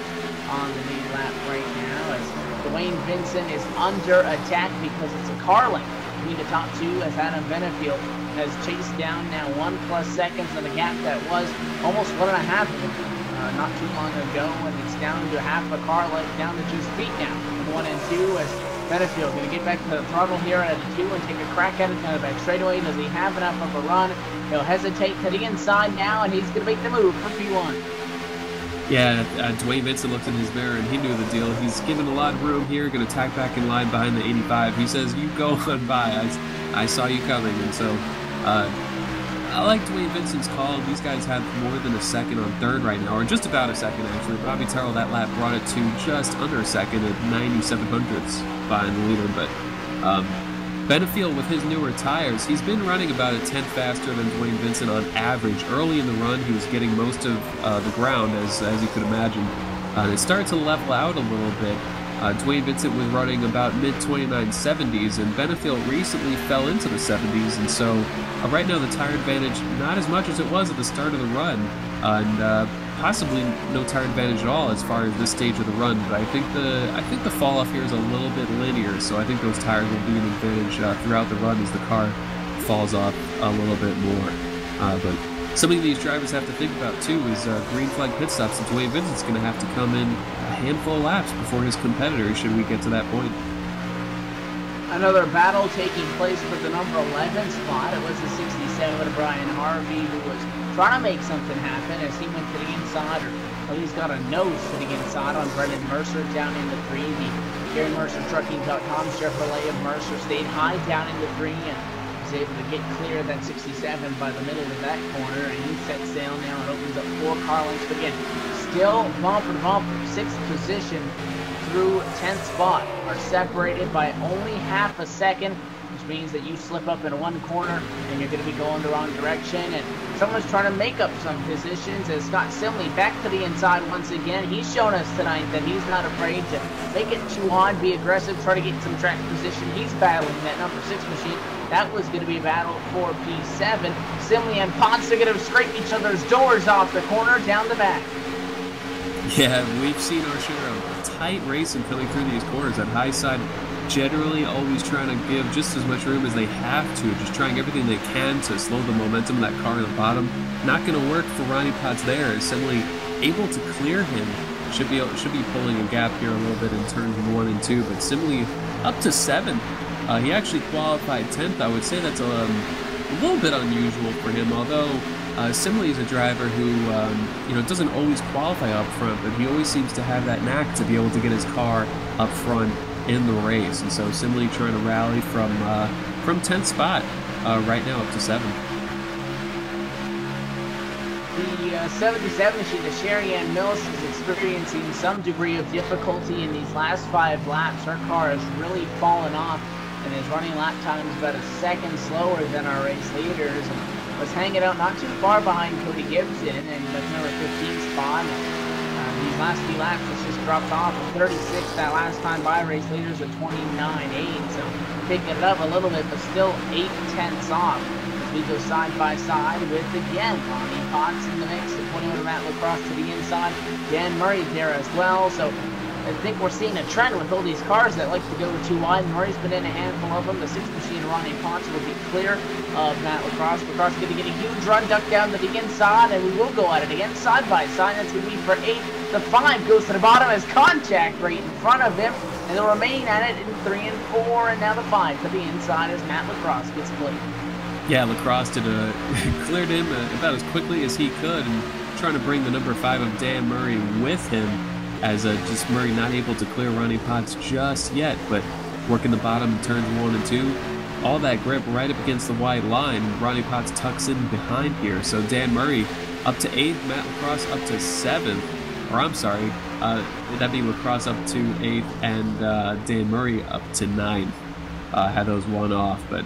on the lead lap right now, as Dwayne Vincent is under attack because it's a car length between the top 2, as Adam Benefield has chased down now 1+ seconds on the gap that was almost 1.5 not too long ago, and it's down to half a car length, down to just feet now, 1 and 2, as Benefield going to get back to the throttle here at a 2 and take a crack at it down the back straightaway. Does he have enough of a run? He'll hesitate to the inside now, and he's going to make the move for P1. Yeah, Dwayne Vincent looked in his mirror and he knew the deal. He's given a lot of room here, going to tack back in line behind the 85. He says, "You go on by. I saw you coming." And so I like Dwayne Vincent's call. These guys have more than a second on 3rd right now, or just about a second actually. Bobby Terrell that lap brought it to just under a second at 97 hundredths behind the leader. But Benefield with his newer tires, he's been running about a 10th faster than Dwayne Vincent on average. Early in the run, he was getting most of the ground, as you could imagine. It started to level out a little bit. Dwayne Vincent was running about mid-29 70s, and Benefield recently fell into the 70s, and so right now the tire advantage not as much as it was at the start of the run, and possibly no tire advantage at all as far as this stage of the run. But I think the fall off here is a little bit linear, so I think those tires will be an advantage throughout the run as the car falls off a little bit more. But something these drivers have to think about too is green flag pit stops. And Dwayne Vincent's going to have to come in a handful of laps before his competitors, should we get to that point. Another battle taking place for the number 11 spot. It was the 67 Brian Harvey who was trying to make something happen as he went to the inside, or at least got a nose to the inside on Brendan Mercer down into 3. The Gary Mercer Trucking.com Chevrolet of Mercer stayed high down into 3 and was able to get clear of that 67 by the middle of that corner, and he sets sail now and opens up 4 car lengths. But again, still bumper to bumper. 6th position through 10th spot are separated by only half a second, which means that you slip up in one corner and you're going to be going the wrong direction, and someone's trying to make up some positions. As Scott Simley back to the inside once again. He's shown us tonight that he's not afraid to make it too hard, be aggressive, try to get some track position. He's battling that number 6 machine. That was going to be a battle for P7. Simley and Ponce are going to scrape each other's doors off the corner down the back. Yeah, we've seen our share of tight racing coming through these corners. That high side generally always trying to give just as much room as they have to, just trying everything they can to slow the momentum of that car in the bottom. Not going to work for Ronnie Potts there, as Simley able to clear him. Should be pulling a gap here a little bit in turns 1 and 2, but Simley up to 7th. He actually qualified 10th. I would say that's a little bit unusual for him, although Simley is a driver who, doesn't always qualify up front, but he always seems to have that knack to be able to get his car up front in the race. And so Simley trying to rally from 10th spot right now up to 7th. The 77 machine, the Sherry-Ann Mills, is experiencing some degree of difficulty in these last 5 laps. Her car has really fallen off and is running lap times about a second slower than our race leaders. And was hanging out not too far behind Cody Gibson and that's number 15 spot. These last few laps, it's just dropped off from 36 that last time by race leaders at 29.8. So picking it up a little bit, but still 8/10 off. We go side by side with, again, Ronnie Potts in the mix, putting over Matt Lacrosse to the inside. Dan Murray there as well. So I think we're seeing a trend with all these cars that like to go too wide. Murray's been in a handful of them. The 6th machine, Ronnie Potts, will be clear of Matt Lacrosse. Lacrosse going to get a huge run, duck down to the inside, and we will go at it again side by side. That's going to be for 8. The 5 goes to the bottom as contact right in front of him, and they'll remain at it in 3 and 4, and now the 5 to the inside as Matt Lacrosse gets clear. Yeah, Lacrosse cleared him about as quickly as he could, and trying to bring the number 5 of Dan Murray with him, as just Murray not able to clear Ronnie Potts just yet, but working the bottom turns 1 and 2. All that grip right up against the wide line. Ronnie Potts tucks in behind here, so Dan Murray up to 8th, Matt Lacrosse up to 7th, or I'm sorry, that'd be Lacrosse up to 8th and Dan Murray up to 9th. Had those one off, but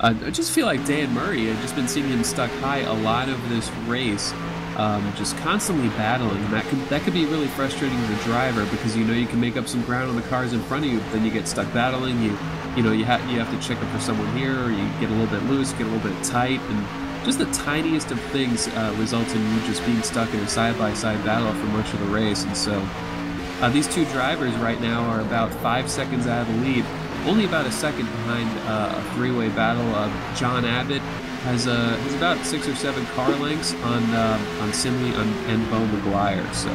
I just feel like Dan Murray, I've just been seeing him stuck high a lot of this race, just constantly battling. That could be really frustrating as a driver, because you can make up some ground on the cars in front of you, but then you get stuck battling. You have to check up for someone here, or you get a little bit loose, get a little bit tight, and just the tiniest of things results in you just being stuck in a side-by-side battle for much of the race. And so these two drivers right now are about 5 seconds out of the lead. Only about a second behind a 3-way battle. John Abbott has about 6 or 7 car lengths on Simley and Bo McGuire. So,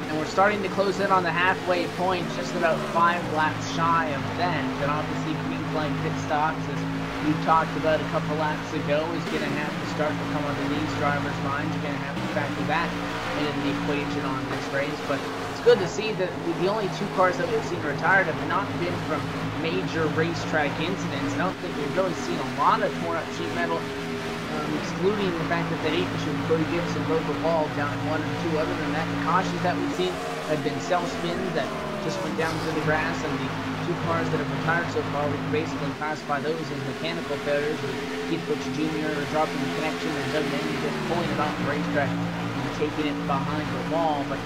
and we're starting to close in on the halfway point, just about 5 laps shy of that. And obviously, green flag pit stops, as we talked about a couple laps ago, is going to have to start to come up in these drivers' minds. You're going to have to factor that into the equation on this race, but it's good to see that the only 2 cars that we've seen retired have not been from major racetrack incidents. I don't think we've really seen a lot of torn up sheet metal, excluding the fact that the 8 machine Cody Gibson broke the wall down 1 and 2. Other than that, the cautions that we've seen have been cell spins that just went down to the grass, and the 2 cars that have retired so far, we can basically classify those as mechanical failures, with Keith Butcher Jr. dropping the connection and Doug Manning just pulling it off the racetrack and taking it behind the wall. But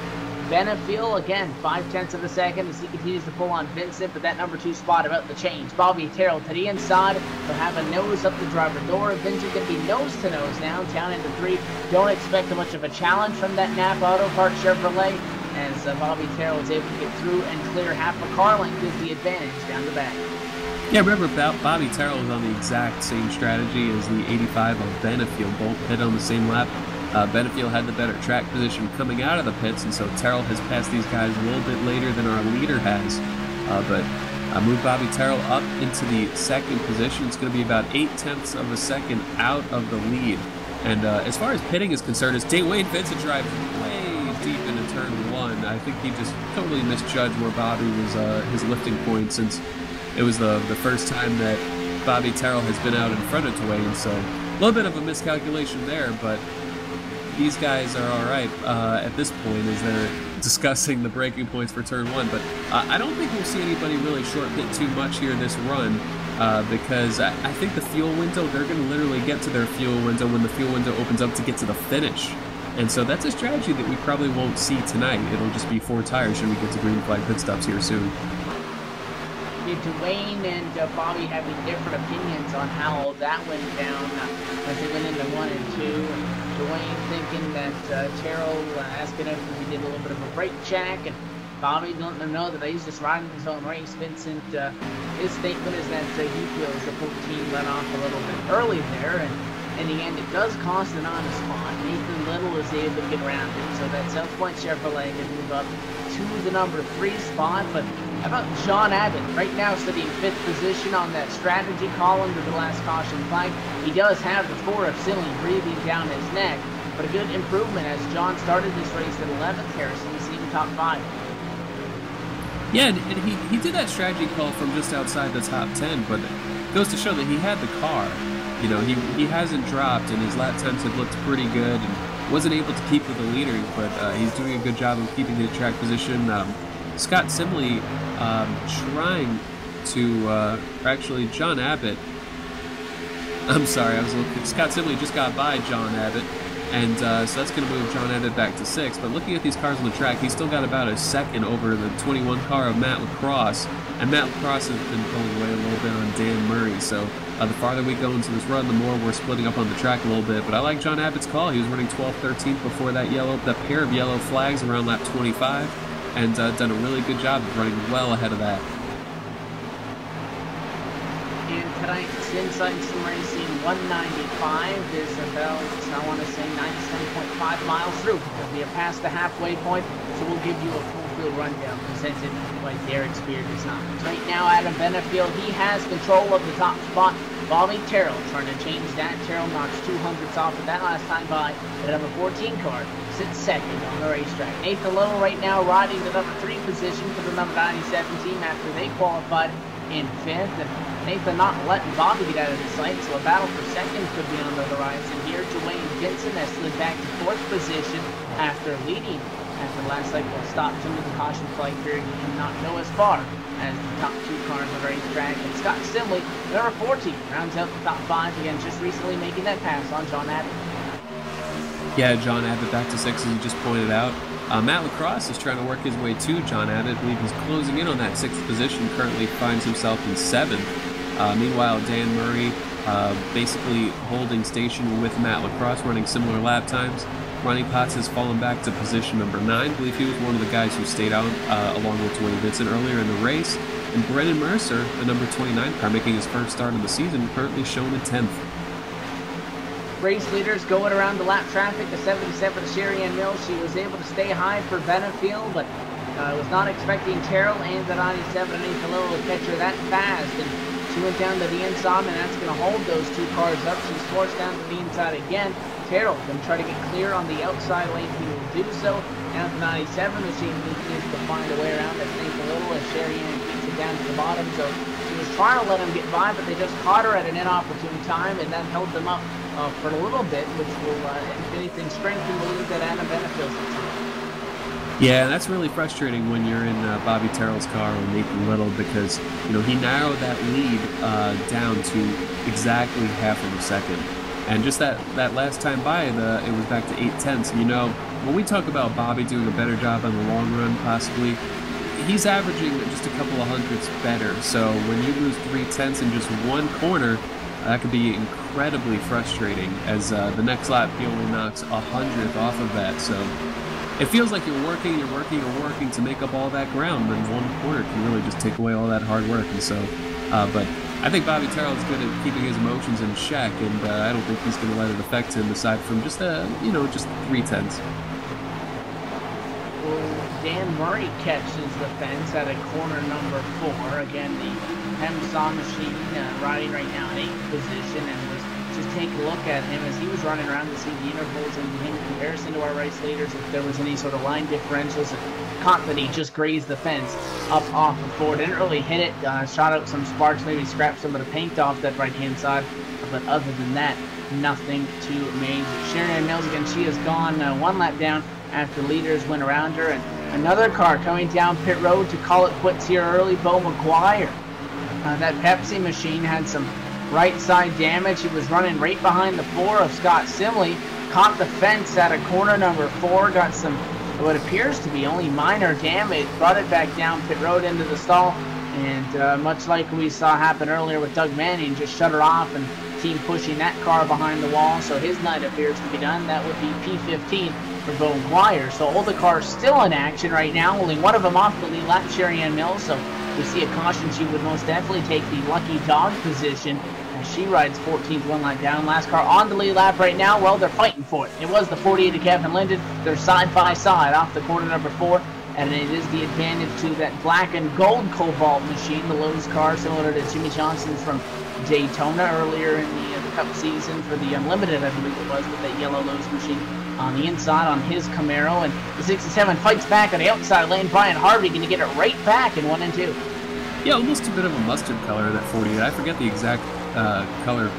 Benefiel, again, 5/10 of a second as he continues to pull on Vincent, but that number 2 spot about to change. Bobby Terrell to the inside. He'll have a nose up the driver door. Vincent going to be nose to nose now, down into 3. Don't expect much of a challenge from that Napa Auto Parts Chevrolet, as Bobby Terrell is able to get through and clear half a car length with the advantage down the back. Yeah, remember, Bobby Terrell was on the exact same strategy as the 85 of Benefiel. Both hit on the same lap. Benefiel had the better track position coming out of the pits, and so Terrell has passed these guys a little bit later than our leader has. But moved Bobby Terrell up into the 2nd position. It's going to be about 8/10 of a second out of the lead. And as far as pitting is concerned, as Dwayne Vincent drives way deep into turn 1, I think he just totally misjudged where Bobby was his lifting point, since it was the first time that Bobby Terrell has been out in front of Dwayne. So a little bit of a miscalculation there, but these guys are all right at this point as they're discussing the braking points for turn 1. But I don't think we'll see anybody really short pit too much here this run, because I think the fuel window, they're going to literally get to their fuel window when the fuel window opens up to get to the finish. And so that's a strategy that we probably won't see tonight. It'll just be 4 tires should we get to green flag pit stops here soon. Dwayne and Bobby having different opinions on how that went down as they went into 1 and 2. Dwayne thinking that Terrell asking if he did a little bit of a brake check, and Bobby letting him know that he's just riding his own race. Vincent, his statement is that he feels the 14 let off a little bit early there, and In the end, it does cost an on spot. Nathan Little is able to get around it, so that South Point Chevrolet can move up to the number 3 spot. But how about John Abbott? Right now sitting 5th position on that strategy column to the last caution flag. He does have the 4 of Silly breathing down his neck, but a good improvement as John started this race at 11th. Harrison is even top 5. Yeah, and he did that strategy call from just outside the top 10, but it goes to show that he had the car. You know, he hasn't dropped, and his lap times have looked pretty good, and wasn't able to keep with the leader, but he's doing a good job of keeping his track position. Scott Simley trying to, actually, John Abbott, I'm sorry, Scott Simley just got by John Abbott, and so that's going to move John Abbott back to 6th. But looking at these cars on the track, he's still got about a second over the 21 car of Matt Lacrosse, and Matt Lacrosse has been pulling away a little bit on Dan Murray. So the farther we go into this run, the more we're splitting up on the track a little bit. But I like John Abbott's call. He was running 12th, 13th before that pair of yellow flags around lap 25, and done a really good job of running well ahead of that. And tonight's InsideSimRacing 195 is about, I want to say, 97.5 miles through. We are past the halfway point, so we'll give you a full field rundown presented by Derek Spear Design. Right now, Adam Benefield, he has control of the top spot. Bobby Terrell trying to change that. Terrell knocks 200s off of that last time by. The number 14 car sits second on the racetrack. Nathan Little right now riding the number 3 position for the number 97 team after they qualified in 5th. And Nathan not letting Bobby get out of his sight, so a battle for second could be on the horizon here. Dwayne Denson has slid back to 4th position after leading after the last cycle stopped him in the caution flight period. He did not go as far as the top 2 cars on the racetrack. And Scott Simley, number 14, rounds out the top 5 again, just recently making that pass on John Abbott. Yeah, John Abbott back to 6, as you just pointed out. Matt Lacrosse is trying to work his way to John Abbott. I believe he's closing in on that 6th position, currently finds himself in 7th. Meanwhile, Dan Murray basically holding station with Matt Lacrosse, running similar lap times. Ronnie Potts has fallen back to position number 9. I believe he was one of the guys who stayed out along with Dwayne Vincent earlier in the race. And Brennan Mercer, the number 29 car, making his first start of the season, currently shown at 10th. Race leaders going around the lap traffic. The 77 Sherry Ann Mills, she was able to stay high for Benefield, but was not expecting Terrell and the 97 Nathan Little to catch her that fast. And she went down to the inside, and that's going to hold those 2 cars up. She's forced down to the inside again. Terrell going to try to get clear on the outside lane. He will do so. Down to 97, the machine needs to find a way around that Nathan Little as Sherry Ann beats it down to the bottom. So she was trying to let him get by, but they just caught her at an inopportune time, and that held them up for a little bit, which will, if anything, strengthen the lead that Adam Benefield's on. Yeah, that's really frustrating when you're in Bobby Terrell's car with Nathan Little, because he narrowed that lead down to exactly half of a second. And just that last time by, it was back to 8/10. When we talk about Bobby doing a better job on the long run, possibly, he's averaging just a couple of hundredths better. So when you lose 3/10 in just one corner, that could be incredibly frustrating, as the next lap he only knocks 100th off of that. So it feels like you're working to make up all that ground, and then one corner can really just take away all that hard work. And so, but I think Bobby Terrell is good at keeping his emotions in check, and I don't think he's going to let it affect him aside from just just 3/10. Dan Murray catches the fence at a corner number 4. Again, the Pemzon machine riding right now in 8th position, and was just taking a look at him as he was running around to see the intervals in comparison to our race leaders, if there was any sort of line differentials. And caught that he just grazed the fence up off the floor. Didn't really hit it, shot out some sparks, maybe scrapped some of the paint off that right-hand side, but other than that, nothing too major. Sherry Ann Mills, again, she has gone 1 lap down after leaders went around her, and another car coming down pit road to call it quits here early, Bo McGuire. That Pepsi machine had some right side damage. He was running right behind the 4 of Scott Simley, caught the fence at a corner number 4, got some what appears to be only minor damage, brought it back down pit road into the stall, and much like we saw happen earlier with Doug Manning, just shut her off, and team pushing that car behind the wall, so his night appears to be done. That would be P15 for Bo McGuire. So all the cars still in action right now, only one of them off the lead lap, Sherry Ann Mills, so we see a caution. She would most definitely take the lucky dog position She rides 14th, one lap down. Last car on the lead lap right now. Well, they're fighting for it. It was the 48 of Kevin Linden. They're side by side off the corner number 4. And it is the advantage to that black and gold Cobalt machine, the Lowe's car, similar to Jimmy Johnson's from Daytona earlier in the Cup season for the Unlimited, I believe it was, with that yellow Lowe's machine on the inside on his Camaro. And the 67 fights back on the outside lane. Brian Harvey going to get it right back in 1 and 2. Yeah, almost a bit of a mustard color in that 48. I forget the exact color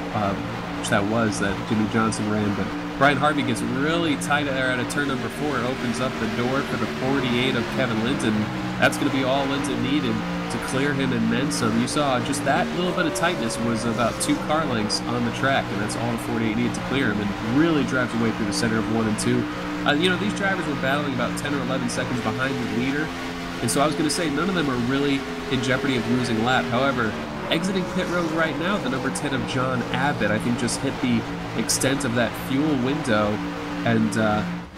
which that was that Jimmy Johnson ran, but Brian Harvey gets really tight there at a turn number 4. It opens up the door for the 48 of Kevin Linden. That's going to be all Linden needed to clear him and then some. You saw just that little bit of tightness was about 2 car lengths on the track, and that's all the 48 needed to clear him, and really drives away through the center of 1 and 2. You know, these drivers were battling about 10 or 11 seconds behind the leader, and so I was going to say none of them are really in jeopardy of losing a lap. However, exiting pit road right now, the number 10 of John Abbott, I think just hit the extent of that fuel window, and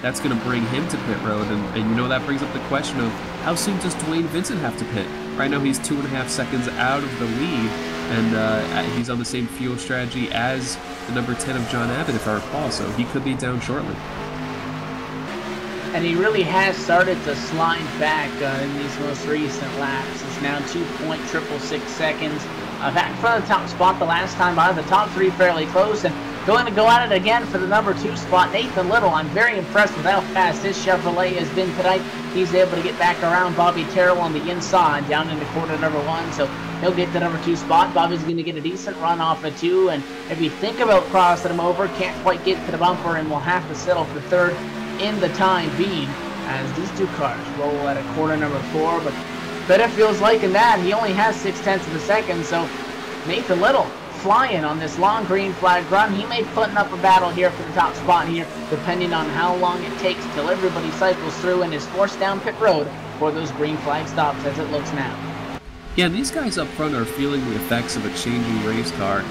that's going to bring him to pit road. And you know, that brings up the question of how soon does Dwayne Vincent have to pit? Right now he's 2.5 seconds out of the lead, and he's on the same fuel strategy as the number 10 of John Abbott, if I recall, so he could be down shortly. And he really has started to slide back in these most recent laps. It's now 2.666 seconds. Back for the top spot the last time out of the top 3 fairly close, and going to go at it again for the number 2 spot. Nathan Little, I'm very impressed with how fast his Chevrolet has been tonight. He's able to get back around Bobby Terrell on the inside down into corner number 1, so he'll get the number 2 spot. Bobby's going to get a decent run off of 2, and if you think about crossing him over, can't quite get to the bumper and will have to settle for 3rd in the time being as these 2 cars roll at a corner number 4. But it feels like in that he only has 0.6 of a second, so Nathan Little flying on this long green flag run. He may putting up a battle here for the top spot here, depending on how long it takes till everybody cycles through and is forced down pit road for those green flag stops as it looks now. Yeah, these guys up front are feeling the effects of a changing race car.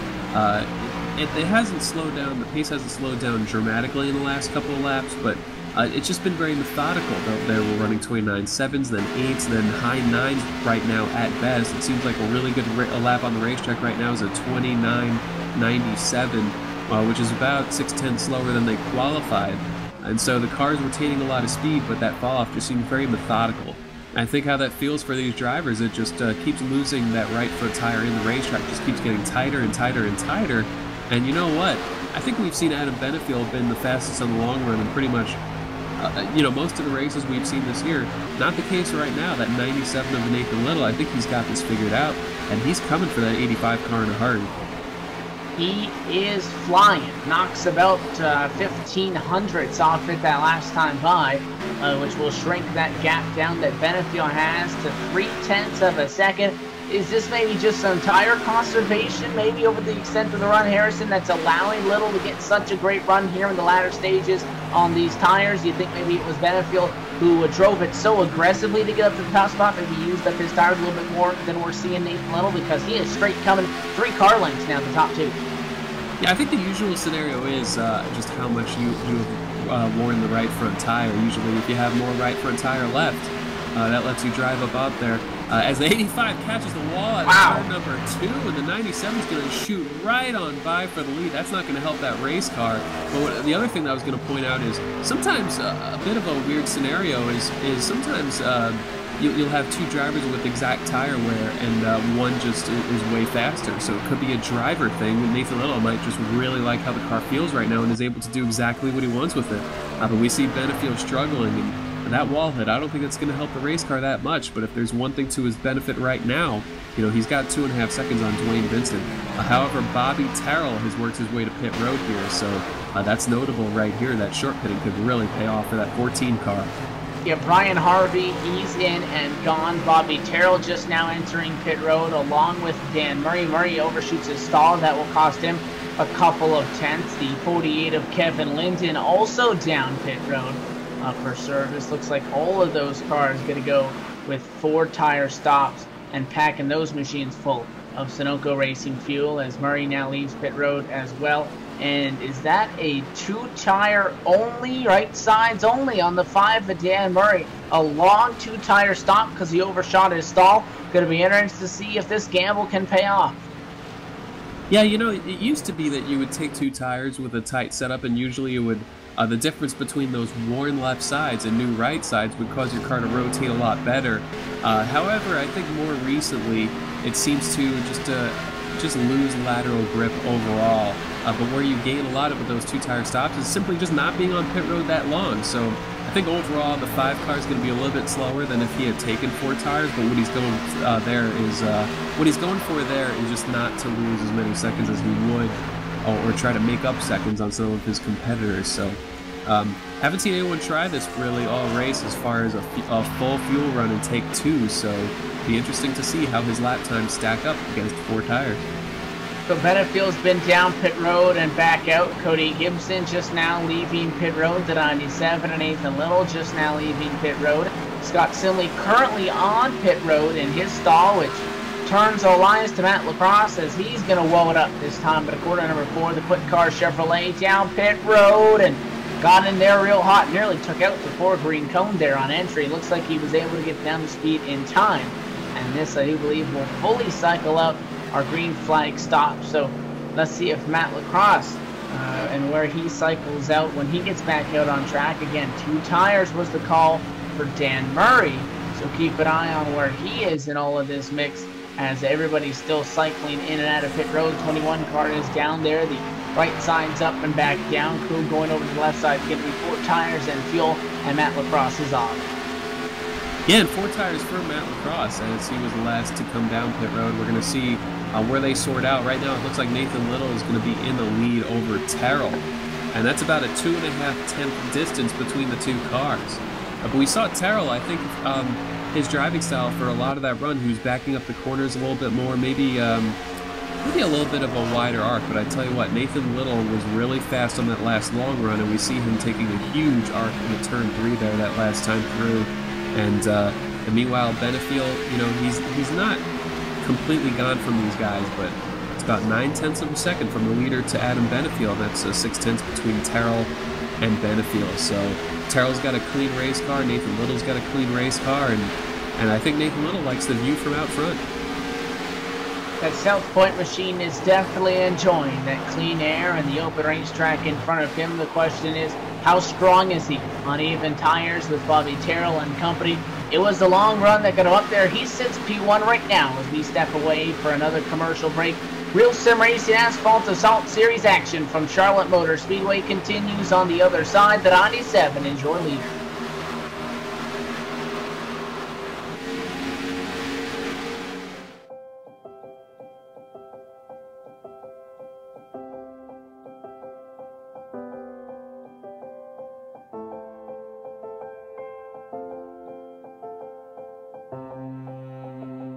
It hasn't slowed down, the pace hasn't slowed down dramatically in the last couple of laps, but it's just been very methodical. They were running 29.7s, then 8s, then high 9s right now at best. It seems like a really good lap on the racetrack right now is a 29.97, which is about 0.6 slower than they qualified. And so the car's retaining a lot of speed, but that fall-off just seemed very methodical. And I think how that feels for these drivers, it just keeps losing that right front tire in the racetrack, just keeps getting tighter and tighter and tighter. And you know what? I think we've seen Adam Benefield been the fastest on the long run, and pretty much most of the races we've seen this year. Not the case right now. That 97 of Nathan Little, I think he's got this figured out, and he's coming for that 85 car in a hurry. He is flying. Knocks about 0.15 off it that last time by, which will shrink that gap down that Benefield has to 0.3 of a second. Is this maybe just some tire conservation, maybe over the extent of the run, Harrison, that's allowing Little to get such a great run here in the latter stages on these tires? Do you think maybe it was Benefield who drove it so aggressively to get up to the top spot, maybe used up his tires a little bit more than we're seeing Nathan Little, because he is straight coming 3 car lengths now, the top 2. Yeah, I think the usual scenario is just how much you have worn the right front tire. Usually if you have more right front tire left, that lets you drive up there. As the 85 catches the wall at turn number 2, and the 97 is going to shoot right on by for the lead. That's not going to help that race car. But the other thing that I was going to point out is sometimes a bit of a weird scenario is sometimes you'll have 2 drivers with exact tire wear, and one just is way faster. So it could be a driver thing. Nathan Little might just really like how the car feels right now and is able to do exactly what he wants with it. But we see Benefield struggling, and that wall hit, I don't think that's going to help the race car that much, but if there's one thing to his benefit right now, he's got 2.5 seconds on Dwayne Vincent. However, Bobby Terrell has worked his way to pit road here, so that's notable right here. That short pitting could really pay off for that 14 car. Yeah, Brian Harvey, he's in and gone. Bobby Terrell just now entering pit road along with Dan Murray. Murray overshoots his stall. That will cost him a couple of tenths. The 48 of Kevin Linden also down pit road for service. Looks like all of those cars going to go with 4 tire stops and packing those machines full of Sunoco Racing fuel as Murray now leaves pit road as well. And is that a 2 tire only, right sides only on the 5 of Dan Murray? A long 2 tire stop because he overshot his stall. Going to be interesting to see if this gamble can pay off. Yeah, you know, it used to be that you would take two tires with a tight setup, and usually it would the difference between those worn left sides and new right sides would cause your car to rotate a lot better. However, I think more recently it seems to just lose lateral grip overall. But where you gain a lot of with those two tire stops is simply just not being on pit road that long. So I think overall the 5 car is going to be a little bit slower than if he had taken 4 tires. But what he's going for there is just not to lose as many seconds as he would, or try to make up seconds on some of his competitors. So haven't seen anyone try this really all race as far as a full fuel run and take 2. So it'll be interesting to see how his lap times stack up against 4 tires. So Benefield's been down pit road and back out. Cody Gibson just now leaving pit road to 97, and Nathan Little just now leaving pit road. Scott Simley currently on pit road in his stall, which turns all lines to Matt Lacrosse as he's going to woe it up this time. But a quarter number 4, the Quick Car Chevrolet down pit road and got in there real hot. Nearly took out the 4 green cone there on entry. Looks like he was able to get down the speed in time. And this, I do believe, will fully cycle out our green flag stop. So let's see if Matt Lacrosse and where he cycles out when he gets back out on track. Again, 2 tires was the call for Dan Murray. So keep an eye on where he is in all of this mix as everybody's still cycling in and out of pit road. 21 car is down there. The right side's up and back down. Crew going over to the left side. Going to be 4 tires and fuel, and Matt Lacrosse is off. Yeah, and 4 tires for Matt Lacrosse as he was the last to come down pit road. We're going to see where they sort out. Right now it looks like Nathan Little is going to be in the lead over Terrell. And that's about a 2.5-tenth distance between the 2 cars. But we saw Terrell, I think, his driving style for a lot of that run, he was backing up the corners a little bit more, maybe a little bit of a wider arc. But I tell you what, Nathan Little was really fast on that last long run, and we see him taking a huge arc in the turn 3 there that last time through. And meanwhile, Benefield, you know, he's not completely gone from these guys, but it's about 9/10 of a second from the leader to Adam Benefield. That's 6/10 between Terrell and Benefield. So Terrell's got a clean race car, Nathan Little's got a clean race car, and I think Nathan Little likes the view from out front. That South Point machine is definitely enjoying that clean air and the open racetrack in front of him. The question is, how strong is he? Uneven tires with Bobby Terrell and company. It was the long run that got him up there. He sits P1 right now as we step away for another commercial break. Real Sim Racing Asphalt Assault Series action from Charlotte Motor Speedway continues on the other side. The 97 is your leader.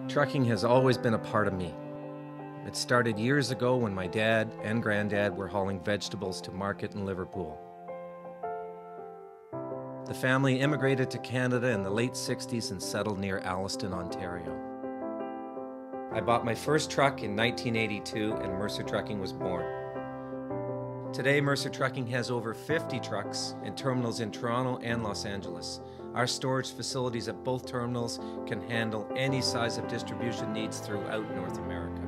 Trucking has always been a part of me. It started years ago when my dad and granddad were hauling vegetables to market in Liverpool. The family immigrated to Canada in the late 60s and settled near Alliston, Ontario. I bought my first truck in 1982 and Mercer Trucking was born. Today, Mercer Trucking has over 50 trucks in terminals in Toronto and Los Angeles. Our storage facilities at both terminals can handle any size of distribution needs throughout North America.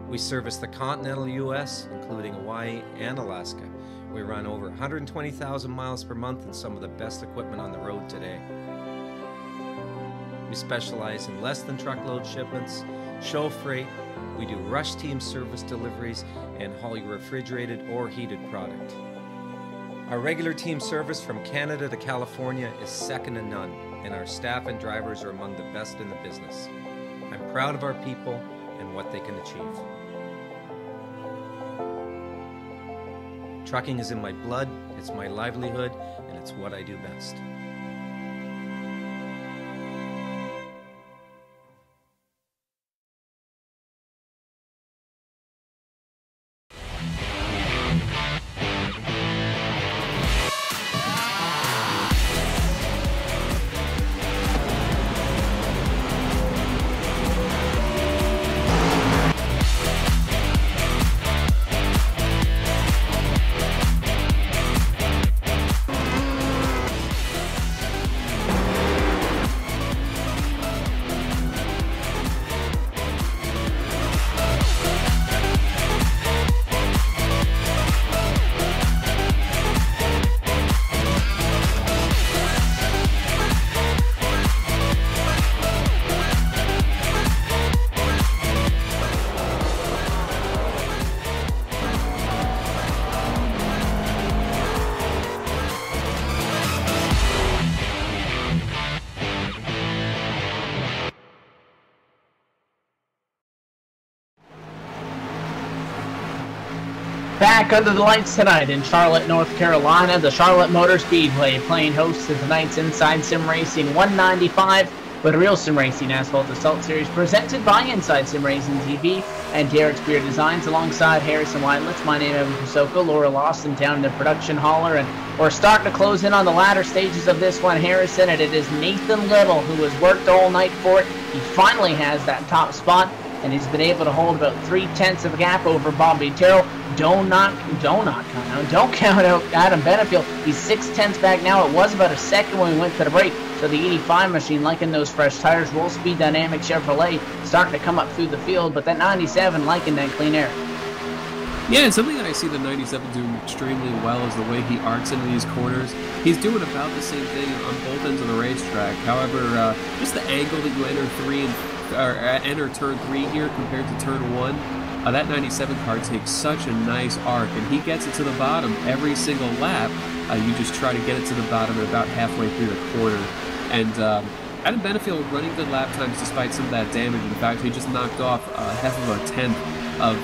We service the continental U.S., including Hawaii and Alaska. We run over 120,000 miles per month and some of the best equipment on the road today. We specialize in less than truckload shipments, show freight, we do rush team service deliveries, and haul your refrigerated or heated product. Our regular team service from Canada to California is second to none, and our staff and drivers are among the best in the business. I'm proud of our people and what they can achieve. Trucking is in my blood, it's my livelihood, and it's what I do best. Back under the lights tonight in Charlotte, North Carolina, the Charlotte Motor Speedway playing host to tonight's Inside Sim Racing 195, but Real Sim Racing Asphalt Assault Series presented by Inside Sim Racing TV and Derek's Beer Designs alongside Harrison Weinlitz. My name is Evan Kusoko, Laura Lawson down in the production hauler, and we're starting to close in on the latter stages of this one, Harrison, and it is Nathan Little who has worked all night for it. He finally has that top spot, and he's been able to hold about 3/10 of a gap over Bobby Terrell. Don't count out Adam Benefield. He's 6/10 back now. It was about a second when we went to the break. So the 85 machine, liking those fresh tires, Roll Speed Dynamic Chevrolet, starting to come up through the field, but that 97 liking that clean air. Yeah, and something that I see the 97 doing extremely well is the way he arcs into these corners. He's doing about the same thing on both ends of the racetrack. However, just the angle that you enter turn 3 here compared to turn 1, that 97 car takes such a nice arc, and he gets it to the bottom every single lap. You just try to get it to the bottom at about halfway through the corner. And Adam Benefield running good lap times despite some of that damage. In fact, he just knocked off half of a tenth of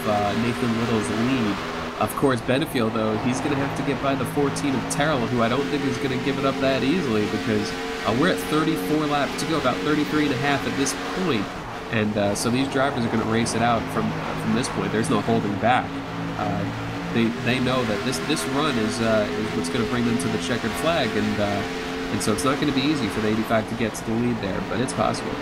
Nathan Little's lead. Of course, Benefield, though, he's going to have to get by the 14 of Terrell, who I don't think is going to give it up that easily, because we're at 34 laps to go, about 33 and a half at this point. And so these drivers are going to race it out from this point. There's no holding back. They know that this run is what's going to bring them to the checkered flag, and so it's not going to be easy for the 85 to get to the lead there, but it's possible.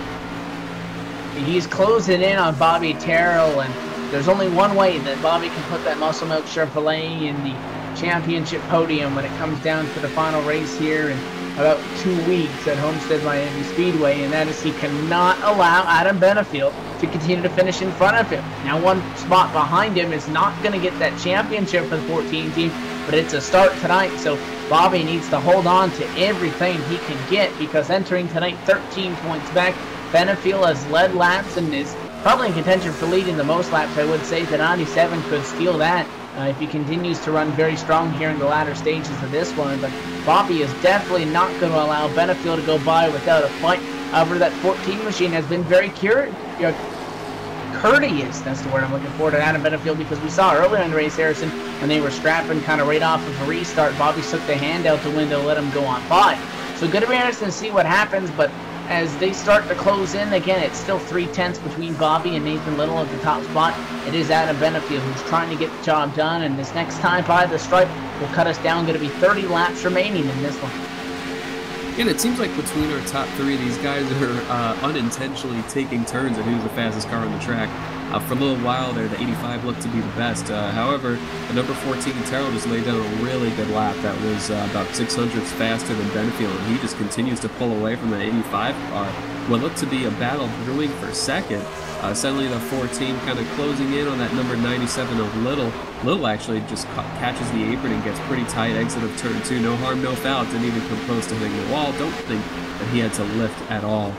He's closing in on Bobby Terrell, and there's only one way that Bobby can put that Muscle Milk Chevrolet in the championship podium when it comes down to the final race here in about 2 weeks at Homestead Miami Speedway, and that is he cannot allow Adam Benefield to continue to finish in front of him. Now, one spot behind him is not going to get that championship for the 14 team, but it's a start tonight, so Bobby needs to hold on to everything he can get, because entering tonight 13 points back, Benefield has led laps and is probably in contention for leading the most laps. I would say that 97 could steal that if he continues to run very strong here in the latter stages of this one. But Bobby is definitely not going to allow Benefield to go by without a fight. However, that 14 machine has been very courteous, that's the word I'm looking for, to Adam Benefield, because we saw earlier in the race, Harrison, when they were scrapping kind of right off of a restart, Bobby took the hand out the window, let him go on by. So good to be interested to see what happens, but as they start to close in, again, it's still 3/10 between Bobby and Nathan Little at the top spot. It is Adam Benefield who's trying to get the job done, and this next time by the stripe will cut us down. Going to be 30 laps remaining in this one. And it seems like between our top 3, these guys are unintentionally taking turns at who's the fastest car on the track. For a little while there, the 85 looked to be the best. However, the number 14, Terrell, just laid down a really good lap that was about 600ths faster than Benefield, and he just continues to pull away from the 85 car. What looked to be a battle brewing for second. Suddenly the 14 kind of closing in on that number 97 of Little. Little actually just catches the apron and gets pretty tight. Exit of turn 2, no harm, no foul. Didn't even come close to hitting the wall. Don't think that he had to lift at all.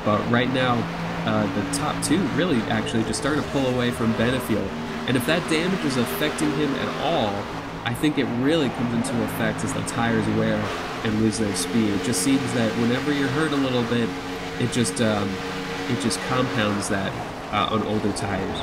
But right now, the top 2 really actually just starting to pull away from Benefield. And if that damage is affecting him at all, I think it really comes into effect as the tires wear and lose their speed. It just seems that whenever you're hurt a little bit, it just compounds that on older tires.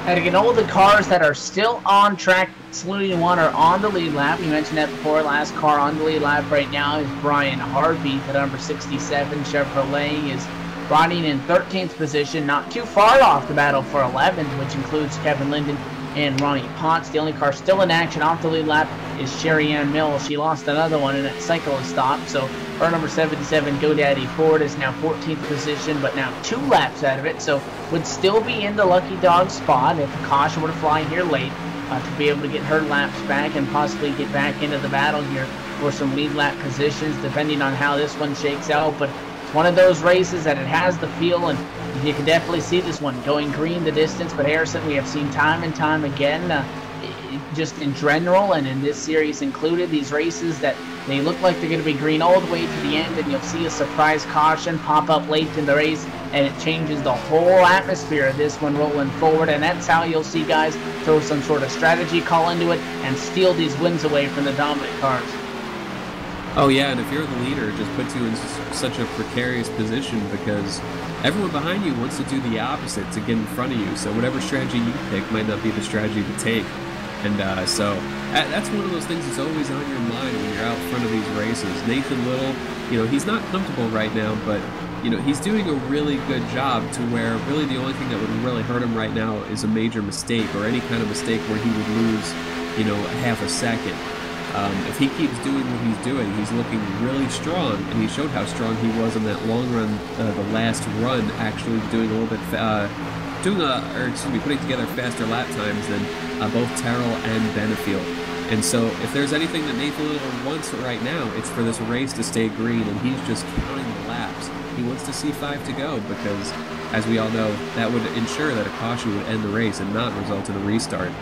And again, all the cars that are still on track, saluting one, are on the lead lap. We mentioned that before. Last car on the lead lap right now is Brian Harvey. The number 67 Chevrolet is riding in 13th position, not too far off the battle for 11th, which includes Kevin Linden and Ronnie Potts. The only car still in action off the lead lap is Sherry Ann Mills. She lost another one in that cyclist stop, so her number 77 GoDaddy Ford is now 14th position, but now 2 laps out of it, so would still be in the lucky dog spot if a caution were to fly here late to be able to get her laps back and possibly get back into the battle here for some lead lap positions, depending on how this one shakes out. But it's one of those races that it has the feel, and you can definitely see this one going green the distance. But Harrison, we have seen time and time again, just in general and in this series included, these races that they look like they're going to be green all the way to the end, and you'll see a surprise caution pop up late in the race, and it changes the whole atmosphere of this one rolling forward. And that's how you'll see guys throw some sort of strategy call into it and steal these wins away from the dominant cars. Oh yeah, and if you're the leader, it just puts you in such a precarious position because everyone behind you wants to do the opposite to get in front of you. So whatever strategy you pick might not be the strategy to take. And so that's one of those things that's always on your mind when you're out front of these races. Nathan Little, you know, he's not comfortable right now, but you know, he's doing a really good job to where really the only thing that would really hurt him right now is a major mistake or any kind of mistake where he would lose, you know, half a second. If he keeps doing what he's doing, he's looking really strong, and he showed how strong he was in that long run, the last run, actually doing a little bit, putting together faster lap times than both Terrell and Benefield. And so, if there's anything that Nathan Little wants right now, it's for this race to stay green, and he's just counting the laps. He wants to see 5 to go because, as we all know, that would ensure that a caution would end the race and not result in a restart.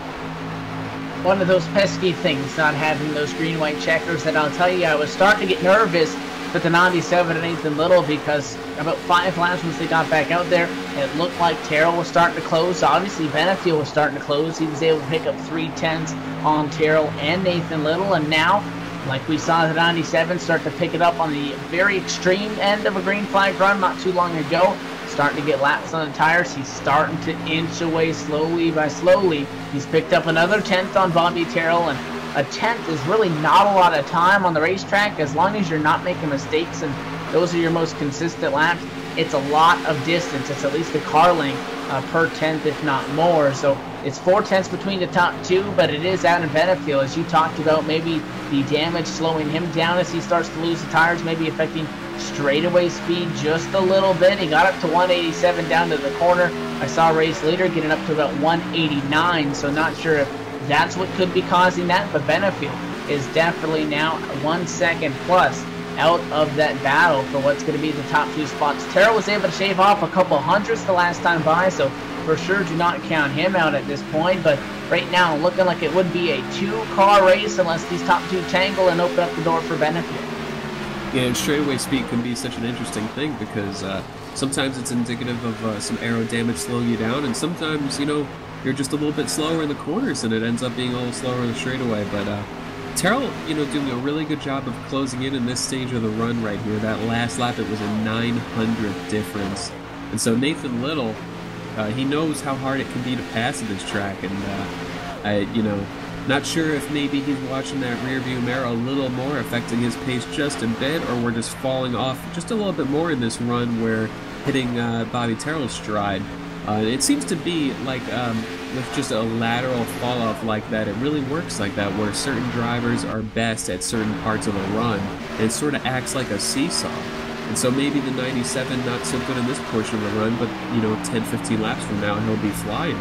One of those pesky things, not having those green-white checkers, and I'll tell you, I was starting to get nervous with the 97 and Nathan Little because about 5 laps once they got back out there, it looked like Terrell was starting to close. Obviously, Benefield was starting to close. He was able to pick up 3/10 on Terrell and Nathan Little, and now, like we saw the 97 start to pick it up on the very extreme end of a green flag run not too long ago, starting to get laps on the tires. He's starting to inch away slowly by slowly. He's picked up another 10th on Bobby Terrell, and a 10th is really not a lot of time on the racetrack as long as you're not making mistakes and those are your most consistent laps. It's a lot of distance. It's at least a car length per 10th, if not more. So it's 4/10 between the top 2, but it is out in Benefield, as you talked about. Maybe the damage slowing him down as he starts to lose the tires, maybe affecting straightaway speed just a little bit. He got up to 187 down to the corner. I saw race leader getting up to about 189, so not sure if that's what could be causing that, but Benefield is definitely now 1 second plus out of that battle for what's going to be the top 2 spots. Terrell was able to shave off a couple hundredths the last time by, so for sure do not count him out at this point, but right now looking like it would be a 2-car race unless these top 2 tangle and open up the door for Benefield. Yeah, and straightaway speed can be such an interesting thing because sometimes it's indicative of some aero damage slowing you down, and sometimes, you know, you're just a little bit slower in the corners and it ends up being a little slower in the straightaway. But Terrell, you know, doing a really good job of closing in this stage of the run right here. That last lap, it was a 900th difference. And so Nathan Little, he knows how hard it can be to pass at this track, and you know, not sure if maybe he's watching that rear view mirror a little more, affecting his pace just a bit, or we're just falling off just a little bit more in this run where hitting Bobby Terrell's stride. It seems to be like with just a lateral fall off like that, it really works like that, where certain drivers are best at certain parts of a run, and it sort of acts like a seesaw. And so maybe the 97 not so good in this portion of the run, but you know, 10-15 laps from now he'll be flying.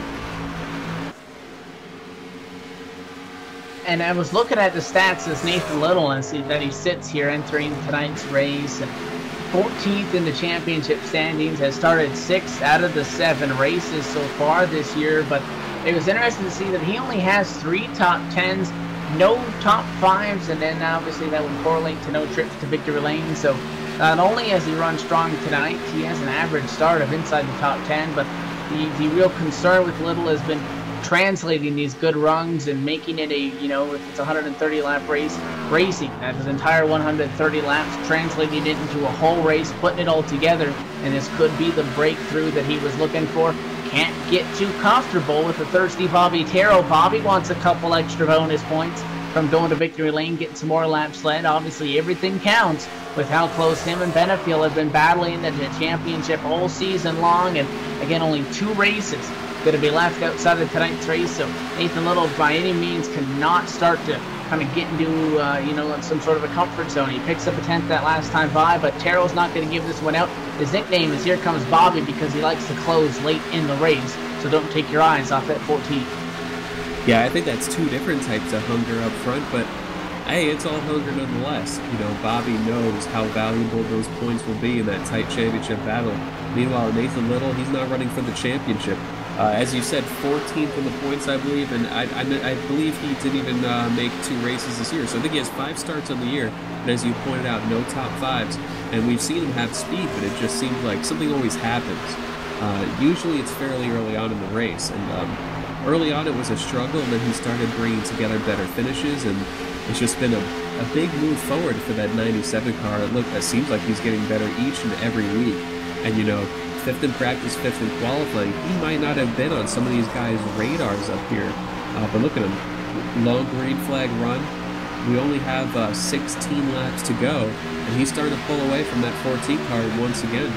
And I was looking at the stats as Nathan Little and see that he sits here entering tonight's race, and 14th in the championship standings, has started 6 out of the 7 races so far this year, but it was interesting to see that he only has 3 top 10s, no top 5s, and then obviously that would correlate to no trips to victory lane. So not only has he run strong tonight, he has an average start of inside the top 10, but the real concern with Little has been translating these good runs and making it a, you know, if it's a 130 lap race, racing that his entire 130 laps, translating it into a whole race, putting it all together, and this could be the breakthrough that he was looking for. Can't get too comfortable with the thirsty Bobby Terrell. Bobby wants a couple extra bonus points from going to victory lane, getting some more laps led. Obviously everything counts with how close him and Benefield have been battling the championship all season long, and again, only 2 races going to be left outside of tonight's race, so Nathan Little by any means cannot start to kind of get into you know, some sort of a comfort zone. He picks up a 10th that last time by, but Terrell's not going to give this one out. His nickname is Here Comes Bobby because he likes to close late in the race, so don't take your eyes off that 14. Yeah, I think that's 2 different types of hunger up front, but hey, it's all hunger nonetheless. You know, Bobby knows how valuable those points will be in that tight championship battle. Meanwhile, Nathan Little, he's not running for the championship. As you said, 14th in the points, I believe, and I believe he didn't even make 2 races this year. So I think he has 5 starts on the year, and as you pointed out, no top 5s. And we've seen him have speed, but it just seems like something always happens. Usually it's fairly early on in the race, and early on it was a struggle, and then he started bringing together better finishes, and it's just been a big move forward for that 97 car. It seems like he's getting better each and every week. And, you know, 5th in practice, 5th in qualifying, he might not have been on some of these guys' radars up here. But look at him. Long green flag run. We only have 16 laps to go, and he's starting to pull away from that 14 car once again.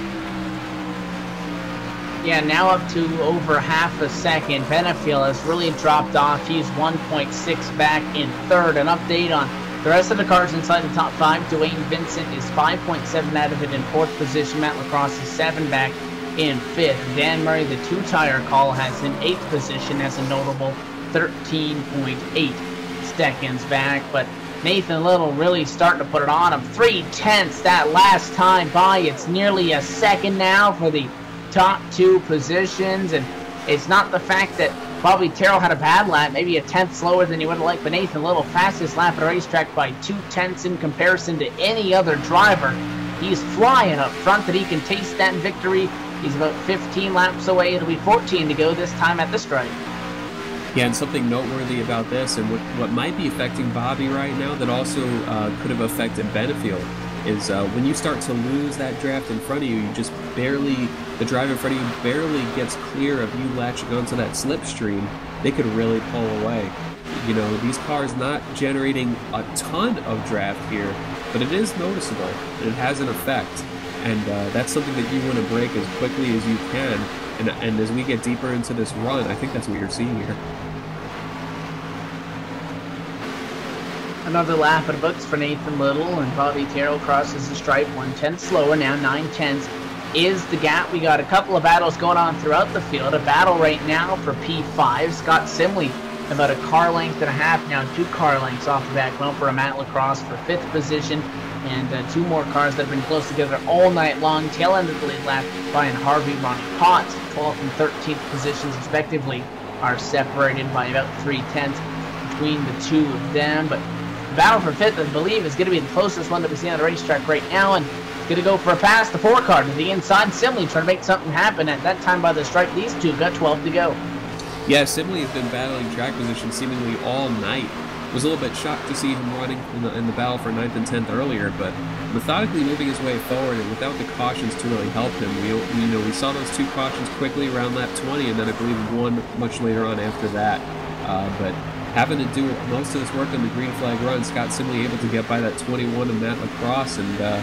Yeah, now up to over half a second. Benefield has really dropped off. He's 1.6 back in 3rd. An update on the rest of the cars inside the top 5. Dwayne Vincent is 5.7 out of it in 4th position. Matt Lacrosse is 7 back in 5th. Dan Murray, the 2-tire call, has in 8th position as a notable 13.8 seconds back. But Nathan Little really starting to put it on him. 3/10 that last time by. It's nearly a second now for the top 2 positions, and it's not the fact that Bobby Terrell had a bad lap, maybe a 10th slower than he would have liked, but Nathan Little, fastest lap at a racetrack by 2/10 in comparison to any other driver. He's flying up front that he can taste that victory. He's about 15 laps away. It'll be 14 to go this time at the stripe. Yeah, and something noteworthy about this, and what might be affecting Bobby right now that also could have affected Benefield, is when you start to lose that draft in front of you, the driver in front of you barely gets clear of you latching onto that slipstream. They could really pull away. You know, these cars not generating a ton of draft here, but it is noticeable, and it has an effect. And that's something that you want to break as quickly as you can. And as we get deeper into this run, I think that's what you're seeing here. Another lap in the books for Nathan Little, and Bobby Terrell crosses the stripe 1/10 slower, now 9/10 is the gap. We got a couple of battles going on throughout the field. A battle right now for P5. Scott Simley about a car length and a half, now 2 car lengths off the back bumper of Matt Lacrosse for 5th position, and 2 more cars that have been close together all night long. Tail end of the lead lap, Brian Harvey, Ronnie Potts, 12th and 13th positions respectively, are separated by about 3/10 between the 2 of them. But the battle for 5th, I believe, is going to be the closest one that we see on the racetrack right now, and it's going to go for a pass. The 4 car to the inside. Simley trying to make something happen. At that time by the stripe, these 2 got 12 to go. Yeah, Simley has been battling track position seemingly all night. Was a little bit shocked to see him running in the battle for 9th and 10th earlier, but methodically moving his way forward and without the cautions to really help him. We saw those 2 cautions quickly around lap 20, and then I believe 1 much later on after that. But having to do most of this work on the green flag run, Scott Simley able to get by that 21 of Matt Lacrosse, and I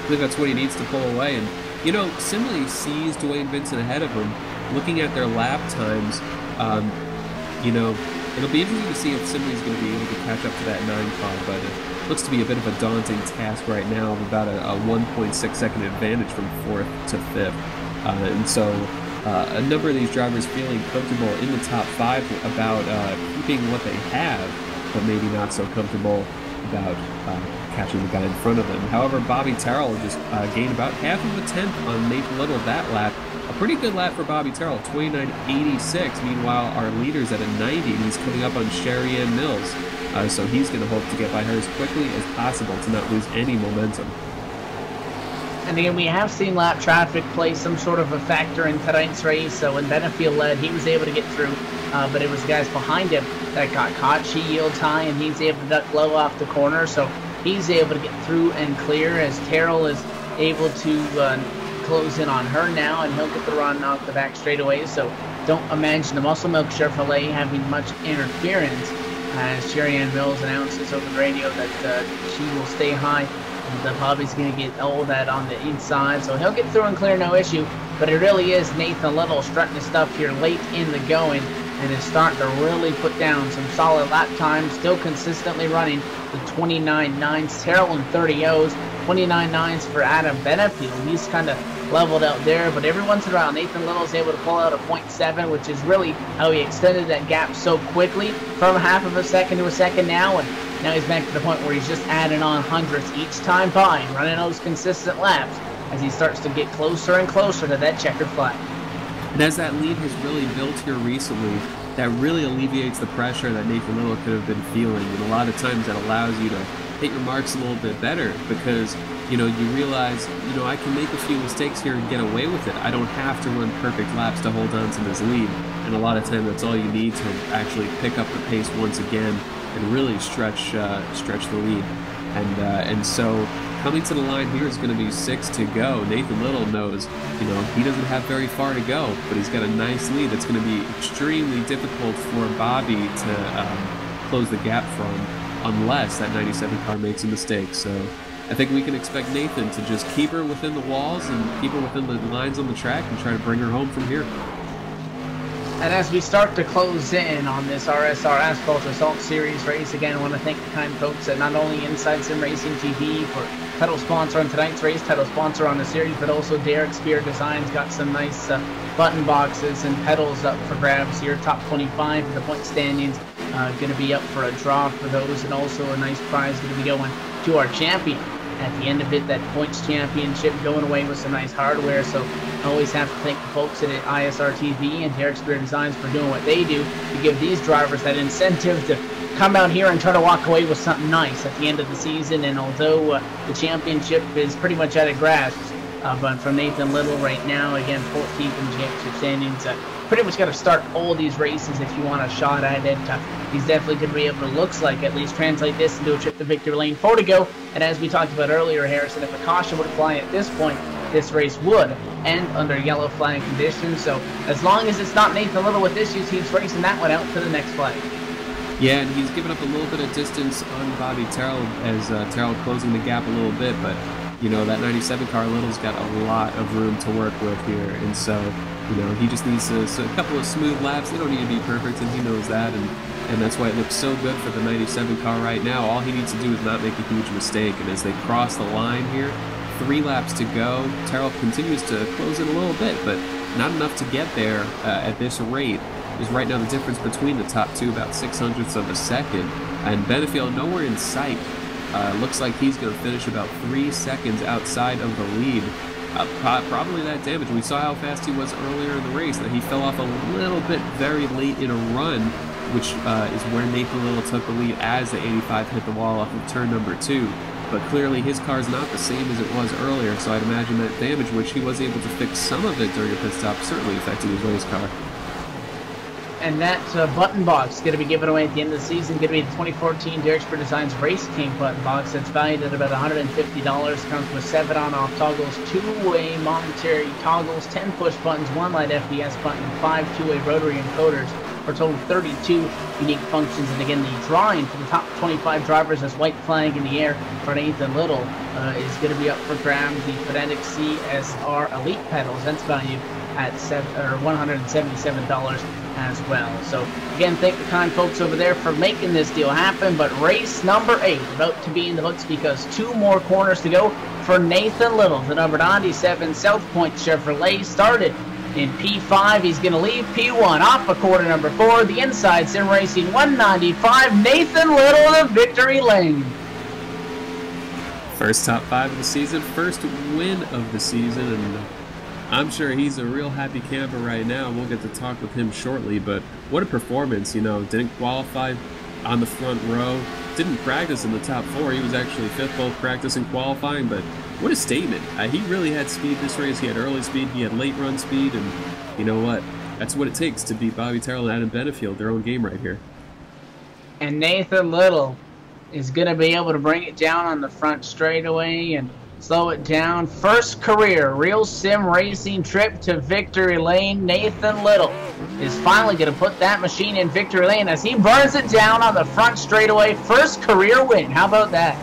believe that's what he needs to pull away. And you know, Simley sees Dwayne Vincent ahead of him. Looking at their lap times, you know, it'll be interesting to see if Simley's going to be able to catch up to that 9 car, but it looks to be a bit of a daunting task right now of about a 1.6 second advantage from 4th to 5th. And so a number of these drivers feeling comfortable in the top 5 about keeping what they have, but maybe not so comfortable about catching the guy in front of them. However, Bobby Terrell just gained about half of a tenth on Nathan Little that lap. A pretty good lap for Bobby Terrell, 29.86. Meanwhile, our leader's at a 90, and he's coming up on Sherry Ann Mills. So he's going to hope to get by her as quickly as possible to not lose any momentum. And again, we have seen lap traffic play some sort of a factor in tonight's race. So when Benefield led, he was able to get through, but it was the guys behind him that got caught. She yields high, and he's able to duck low off the corner. So he's able to get through and clear as Terrell is able to close in on her now, and he'll get the run off the back straightaway. So don't imagine the Muscle Milk Chevrolet having much interference, as Sherry Ann Mills announces over the radio that she will stay high, and Bobby's going to get all that on the inside, so he'll get through and clear, no issue. But it really is Nathan Little strutting his stuff here late in the going, and is starting to really put down some solid lap times, still consistently running the 29.9s. Terrell in 30.0s, 29.9s for Adam Benefield. He's kind of leveled out there, but every once in a while Nathan Little is able to pull out a 0.7, which is really how he extended that gap so quickly from half of a second to a second now, and now he's back to the point where he's just adding on hundredths each time by, running those consistent laps as he starts to get closer and closer to that checkered flag. And as that lead has really built here recently, that really alleviates the pressure that Nathan Little could have been feeling, and a lot of times that allows you to hit your marks a little bit better, because you realize, I can make a few mistakes here and get away with it. I don't have to run perfect laps to hold on to this lead. And a lot of times that's all you need to actually pick up the pace once again and really stretch the lead. And so coming to the line here is going to be 6 to go. Nathan Little knows, he doesn't have very far to go, but he's got a nice lead that's going to be extremely difficult for Bobby to close the gap from, unless that 97 car makes a mistake. So I think we can expect Nathan to just keep her within the walls and keep her within the lines on the track and try to bring her home from here. And as we start to close in on this RSR Asphalt Assault Series race, again, I want to thank the kind folks at not only InsideSimRacing TV for title sponsor on tonight's race, title sponsor on the series, but also Derek Spear Designs got some nice button boxes and pedals up for grabs here. Top 25 of the point standings going to be up for a draw for those, and also a nice prize going to be going to our champion. At the end of it, that points championship going away with some nice hardware. So I always have to thank the folks at ISRTV and Derek Spear Designs for doing what they do to give these drivers that incentive to come out here and try to walk away with something nice at the end of the season. And although the championship is pretty much at a grasp, but from Nathan Little right now, again, 14th in the championship standings, pretty much got to start all these races if you want a shot at it. He's definitely going to be able to, looks like, at least translate this into a trip to victory lane. 4 to go, and as we talked about earlier, Harrison, if a caution would fly at this point, this race would end under yellow flag conditions. So as long as it's not Nathan Little with issues, he's racing that one out to the next flag. Yeah, and he's given up a little bit of distance on Bobby Terrell as Terrell closing the gap a little bit, but that 97 car, Little's got a lot of room to work with here, and so he just needs a couple of smooth laps. They don't need to be perfect, and he knows that, and that's why it looks so good for the 97 car right now. All he needs to do is not make a huge mistake, and as they cross the line here, 3 laps to go, Terrell continues to close in a little bit, but not enough to get there at this rate. Is right now the difference between the top two about 0.06 of a second, and Benefield nowhere in sight. Looks like he's going to finish about 3 seconds outside of the lead. Probably that damage. We saw how fast he was earlier in the race, that he fell off a little bit very late in a run, which is where Nathan Little took the lead as the 85 hit the wall off of turn number 2. But clearly his car's not the same as it was earlier, so I'd imagine that damage, which he was able to fix some of it during a pit stop, certainly affected his race car. And that button box is going to be given away at the end of the season. Going to be the 2014 Derek Spear Designs Race King button box. That's valued at about $150. Comes with 7 on-off toggles, 2-way monetary toggles, 10 push buttons, 1 light FDS button, and 5 2-way rotary encoders. For a total of 32 unique functions. And again, the drawing for the top 25 drivers, as white flag in the air for Nathan Little, is going to be up for grabs. The Phonetic CSR Elite pedals, that's valued at $177 as well. So again, thank the kind folks over there for making this deal happen. But race number 8 about to be in the books, because 2 more corners to go for Nathan Little. The number 97 South Point Chevrolet started in P5. He's going to leave P1 off of quarter number 4. The InsideSimRacing 195, Nathan Little to victory lane. First top 5 of the season, first win of the season, and I'm sure he's a real happy camper right now. We'll get to talk with him shortly, but what a performance. Didn't qualify on the front row, didn't practice in the top 4. He was actually 5th both practice and qualifying, but what a statement. He really had speed this race. He had early speed, he had late run speed, and you know what? That's what it takes to beat Bobby Terrell and Adam Benefield, their own game right here. And Nathan Little is going to be able to bring it down on the front straightaway and slow it down. First career real sim racing trip to victory lane. Nathan Little is finally going to put that machine in victory lane as he burns it down on the front straightaway. First career win. How about that?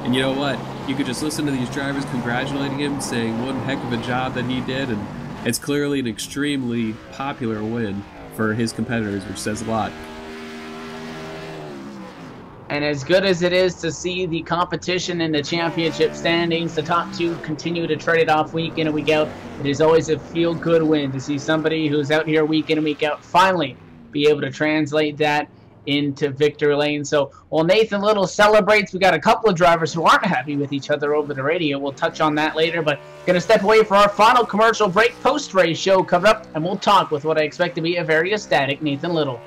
And you know what? You could just listen to these drivers congratulating him, saying what a heck of a job that he did, and it's clearly an extremely popular win for his competitors, which says a lot. And as good as it is to see the competition in the championship standings, the top 2 continue to trade it off week in and week out, it is always a feel-good win to see somebody who's out here week in and week out finally be able to translate that into victory lane. So while Nathan Little celebrates, we got a couple of drivers who aren't happy with each other over the radio. We'll touch on that later, but going to step away for our final commercial break. Post-race show coming up, and we'll talk with what I expect to be a very ecstatic Nathan Little.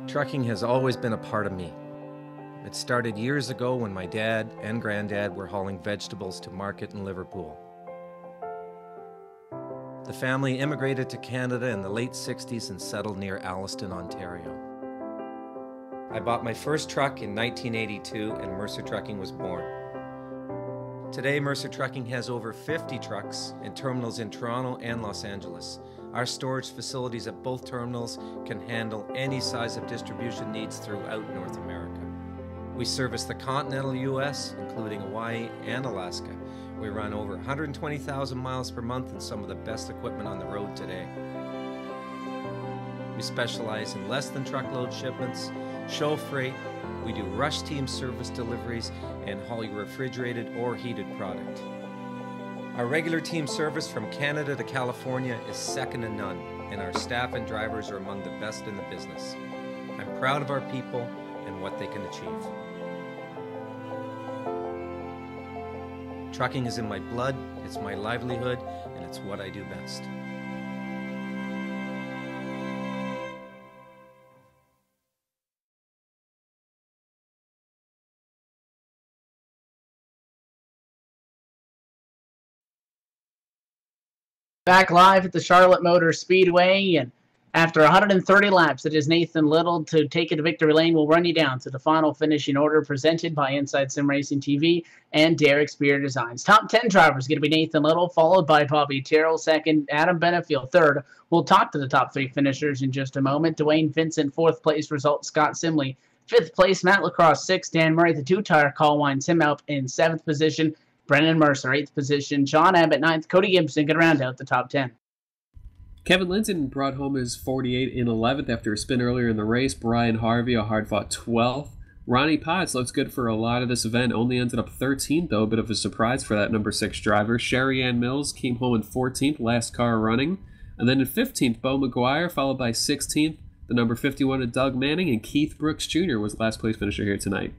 Trucking has always been a part of me. It started years ago when my dad and granddad were hauling vegetables to market in Liverpool. The family immigrated to Canada in the late 60s and settled near Alliston, Ontario. I bought my first truck in 1982 and Mercer Trucking was born. Today, Mercer Trucking has over 50 trucks in terminals in Toronto and Los Angeles. Our storage facilities at both terminals can handle any size of distribution needs throughout North America. We service the continental U.S., including Hawaii and Alaska. We run over 120,000 miles per month and some of the best equipment on the road today. We specialize in less than truckload shipments, show freight, we do rush team service deliveries, and haul your refrigerated or heated product. Our regular team service from Canada to California is second to none, and our staff and drivers are among the best in the business. I'm proud of our people and what they can achieve. Trucking is in my blood, it's my livelihood, and it's what I do best. Back live at the Charlotte Motor Speedway, and after 130 laps, it is Nathan Little to take it to victory lane. We'll run you down to the final finishing order presented by InsideSimRacing TV and Derek Spear Designs. Top 10 drivers going to be Nathan Little, followed by Bobby Terrell, second, Adam Benefield, third. We'll talk to the top 3 finishers in just a moment. Dwayne Vincent, 4th place result. Scott Simley, 5th place. Matt Lacrosse, 6th. Dan Murray, the 2-tire call, winds him out in 7th position. Brendan Mercer, 8th position. Sean Abbott, 9th. Cody Gibson going to round out the top 10. Kevin Linton brought home his 48 in 11th after a spin earlier in the race. Brian Harvey, a hard-fought 12th. Ronnie Potts looks good for a lot of this event. Only ended up 13th, though. A bit of a surprise for that number 6 driver. Sherry Ann Mills came home in 14th, last car running. And then in 15th, Bo McGuire, followed by 16th, the number 51 of Doug Manning. And Keith Brooks Jr. was last place finisher here tonight.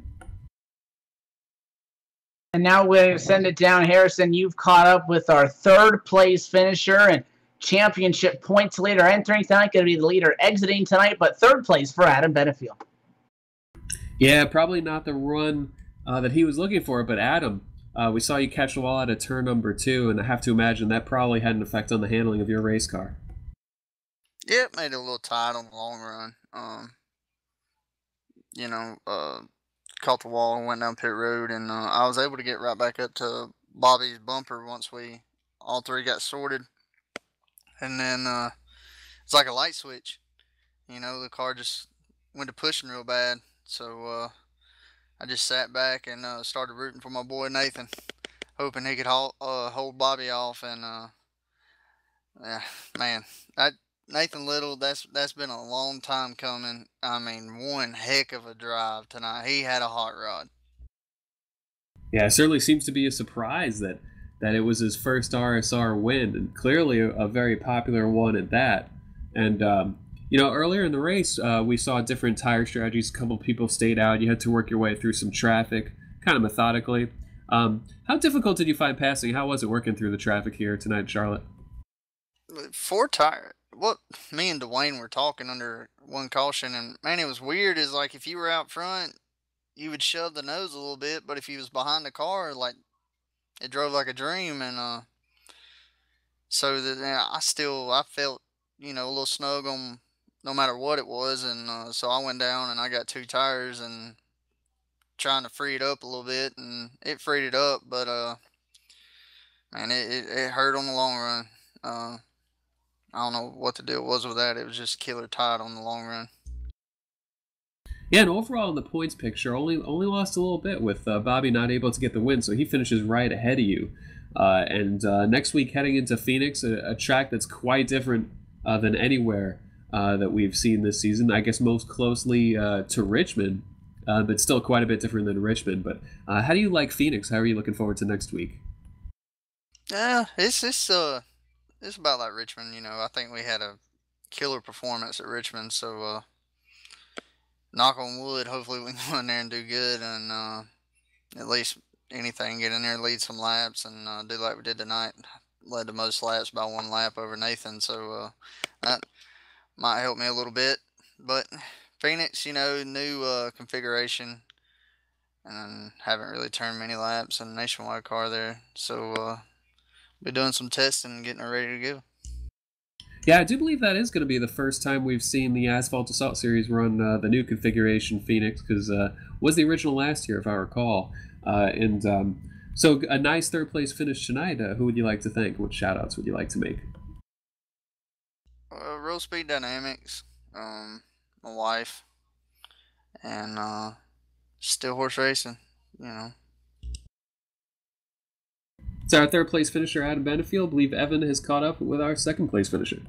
And now we'll send it down. Harrison, you've caught up with our 3rd place finisher and championship points leader entering tonight. Going to be the leader exiting tonight, but 3rd place for Adam Benefield. Yeah, probably not the run that he was looking for, but Adam, we saw you catch the wall out of turn number 2, and I have to imagine that probably had an effect on the handling of your race car. Yeah, it made it a little tight on the long run. Caught the wall and went down pit road, and I was able to get right back up to Bobby's bumper once we all 3 got sorted. And then it's like a light switch. The car just went to pushing real bad. So I just sat back and started rooting for my boy Nathan, hoping he could hold Bobby off. And yeah, man, Nathan Little, that's been a long time coming. I mean, one heck of a drive tonight. He had a hot rod. Yeah, it certainly seems to be a surprise that it was his first RSR win, and clearly a very popular one at that. And, earlier in the race, we saw different tire strategies. A couple people stayed out. You had to work your way through some traffic, kind of methodically. How difficult did you find passing? How was it working through the traffic here tonight in Charlotte? 4 tire. What me and Dwayne were talking under one caution, and man, it was weird. Is like if you were out front, you would shove the nose a little bit, but if you was behind the car, like it drove like a dream. And so that I felt a little snug on no matter what it was, and so I went down and I got 2 tires and trying to free it up a little bit, and it freed it up, but man, it hurt on the long run. I don't know what the deal was with that. It was just killer tight on the long run. Yeah, and overall in the points picture, only lost a little bit with Bobby not able to get the win, so he finishes right ahead of you. And next week, heading into Phoenix, a track that's quite different than anywhere that we've seen this season. I guess most closely to Richmond, but still quite a bit different than Richmond. But how do you like Phoenix? How are you looking forward to next week? Yeah, it's about like Richmond. I think we had a killer performance at Richmond, so knock on wood, hopefully we can go in there and do good, and at least anything, get in there, lead some laps, and do like we did tonight. Led the most laps by 1 lap over Nathan, so that might help me a little bit. But Phoenix, new configuration, and haven't really turned many laps in a nationwide car there. So be doing some testing and getting it ready to go. Yeah, I do believe that is going to be the first time we've seen the Asphalt Assault Series run the new configuration Phoenix, because was the original last year, if I recall. So a nice third place finish tonight. Who would you like to thank? What shout outs would you like to make? Real Speed Dynamics, my wife, and Still Horse Racing, It's our third place finisher, Adam Benefield. I believe Evan has caught up with our second place finisher.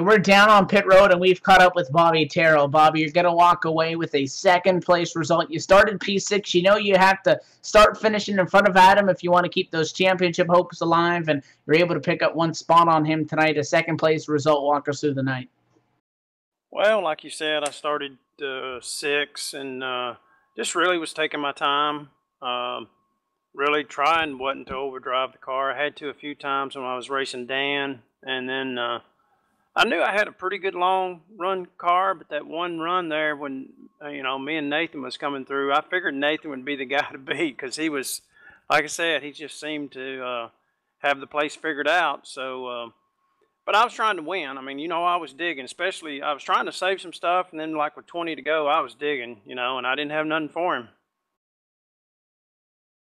We're down on pit road, and we've caught up with Bobby Terrell. Bobby, you're going to walk away with a second-place result. You started P6. You know you have to start finishing in front of Adam if you want to keep those championship hopes alive, and you're able to pick up one spot on him tonight. A second-place result. Walk us through the night. Well, like you said, I started 6 and just really was taking my time. Really trying wasn't to overdrive the car. I had to a few times when I was racing Dan, and then I knew I had a pretty good long run car, but that one run there when, me and Nathan was coming through, I figured Nathan would be the guy to beat because he was, like I said, he just seemed to have the place figured out. So, but I was trying to win. I mean, I was digging, especially I was trying to save some stuff, and then like with 20 to go, I was digging, and I didn't have nothing for him.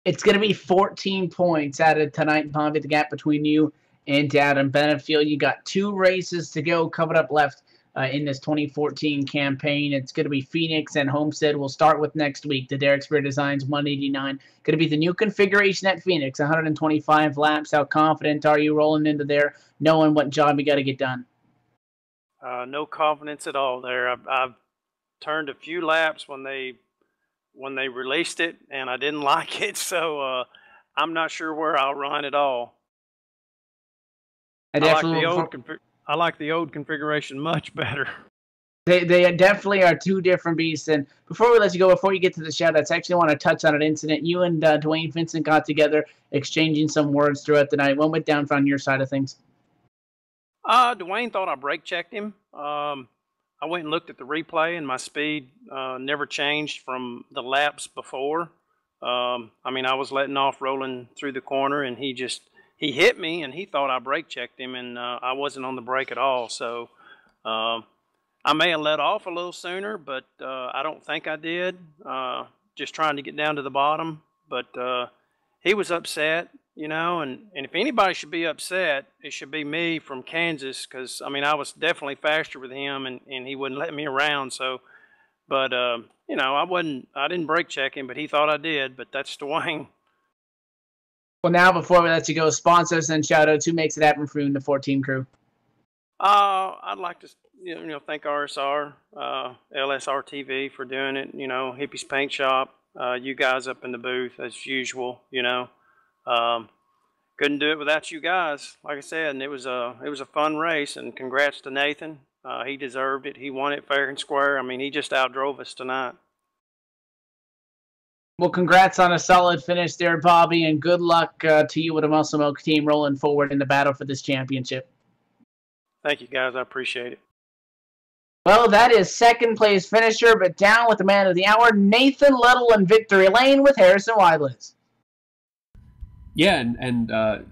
It's going to be 14 points added tonight, Bobby, the gap between you and Adam Benefield. You got 2 races to go coming up left in this 2014 campaign. It's going to be Phoenix and Homestead. We'll start with next week. The Derek Spear Designs 189. Going to be the new configuration at Phoenix, 125 laps. How confident are you rolling into there, knowing what job you got to get done? No confidence at all there. I've turned a few laps when they released it, and I didn't like it. So I'm not sure where I'll run at all. I like the old configuration much better. They definitely are two different beasts. And before we let you go, before you get to the shout-outs, I actually want to touch on an incident. You and Dwayne Vincent got together, exchanging some words throughout the night. What went down on your side of things? Dwayne thought I brake checked him. I went and looked at the replay, and my speed never changed from the laps before. I was letting off rolling through the corner, and he hit me, and he thought I brake checked him, and I wasn't on the brake at all. So I may have let off a little sooner, but I don't think I did. Just trying to get down to the bottom. But he was upset, and if anybody should be upset, it should be me from Kansas, because, I was definitely faster with him, and he wouldn't let me around. So, but, I didn't brake check him, but he thought I did. But that's Dwayne. Well, now, before we let you go, sponsors and shout-outs. Who makes it happen for you and the 14 crew? I'd like to, thank RSR, LSRTV for doing it. Hippie's Paint Shop, you guys up in the booth as usual. Couldn't do it without you guys. Like I said, and it was a fun race. And congrats to Nathan. He deserved it. He won it fair and square. He just outdrove us tonight. Well, congrats on a solid finish there, Bobby, and good luck to you with the Muscle Milk team rolling forward in the battle for this championship. Thank you, guys. I appreciate it. Well, that is second place finisher, but down with the man of the hour, Nathan Little in victory lane with Harrison Weidlitz. Yeah, and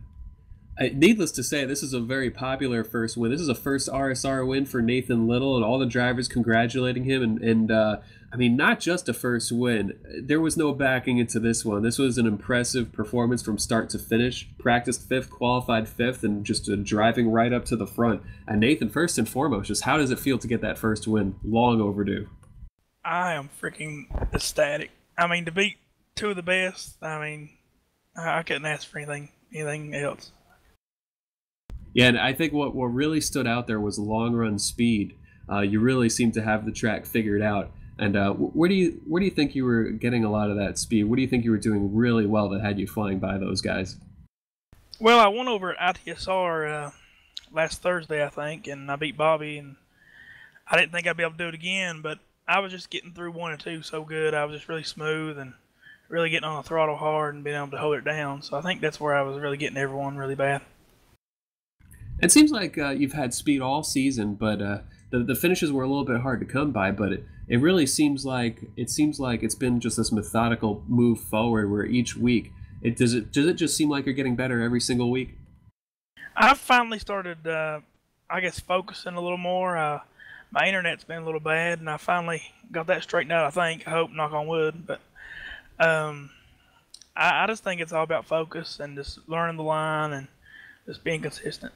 needless to say, this is a very popular first win. This is a first RSR win for Nathan Little, and all the drivers congratulating him. And not just a first win. There was no backing into this one. This was an impressive performance from start to finish. Practiced 5th, qualified 5th, and just driving right up to the front. And Nathan, first and foremost, just how does it feel to get that first win? Long overdue. I am freaking ecstatic. To beat 2 of the best, I couldn't ask for anything else. Yeah, and I think what really stood out there was long run speed. You really seemed to have the track figured out. And where do you think you were getting a lot of that speed? What do you think you were doing really well that had you flying by those guys? Well, I won over at ITSR last Thursday, I think, and I beat Bobby, and I didn't think I'd be able to do it again, but I was just getting through 1 and 2 so good. I was just really smooth and really getting on the throttle hard and being able to hold it down. So I think that's where I was really getting everyone really bad. It seems like you've had speed all season, but the finishes were a little bit hard to come by. But it really seems like it's been just this methodical move forward, where each week does it just seem like you're getting better every single week? I've finally started, I guess, focusing a little more. My internet's been a little bad, and I finally got that straightened out, I think. I hope, knock on wood. But I just think it's all about focus and just learning the line and just being consistent.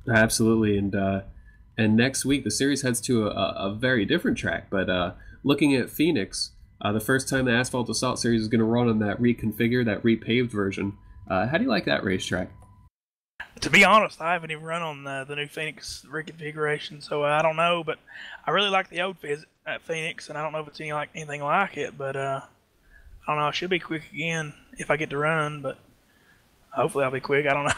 Absolutely, and next week the series heads to a very different track. But looking at Phoenix, the first time the Asphalt Assault Series is going to run on that reconfigured, that repaved version. How do you like that racetrack? To be honest, I haven't even run on the new Phoenix reconfiguration, so I don't know. But I really like the old at Phoenix, and I don't know if it's anything like it. But I don't know. I should be quick again if I get to run, but hopefully I'll be quick. I don't know.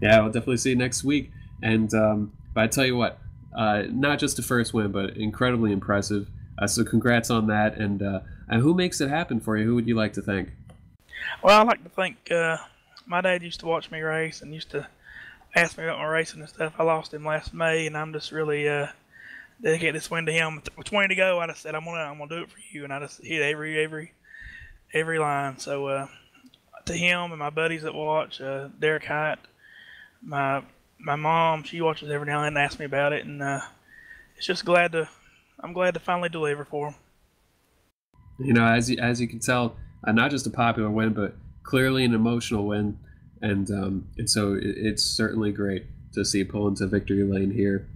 Yeah, we'll definitely see you next week. And but I tell you what, not just a first win, but incredibly impressive. So congrats on that. And who makes it happen for you? Who would you like to thank? Well, I'd like to thank my dad. Used to watch me race and used to ask me about my racing and stuff. I lost him last May, and I'm just really dedicated this win to him. With 20 to go, I just said I'm gonna do it for you, and I just hit every line. So to him and my buddies that watch, Derek Hyatt, my mom, she watches every now and then and asks me about it, and it's just I'm glad to finally deliver for him. You know, as you can tell, not just a popular win, but clearly an emotional win, and so it's certainly great to see you pull into victory lane here.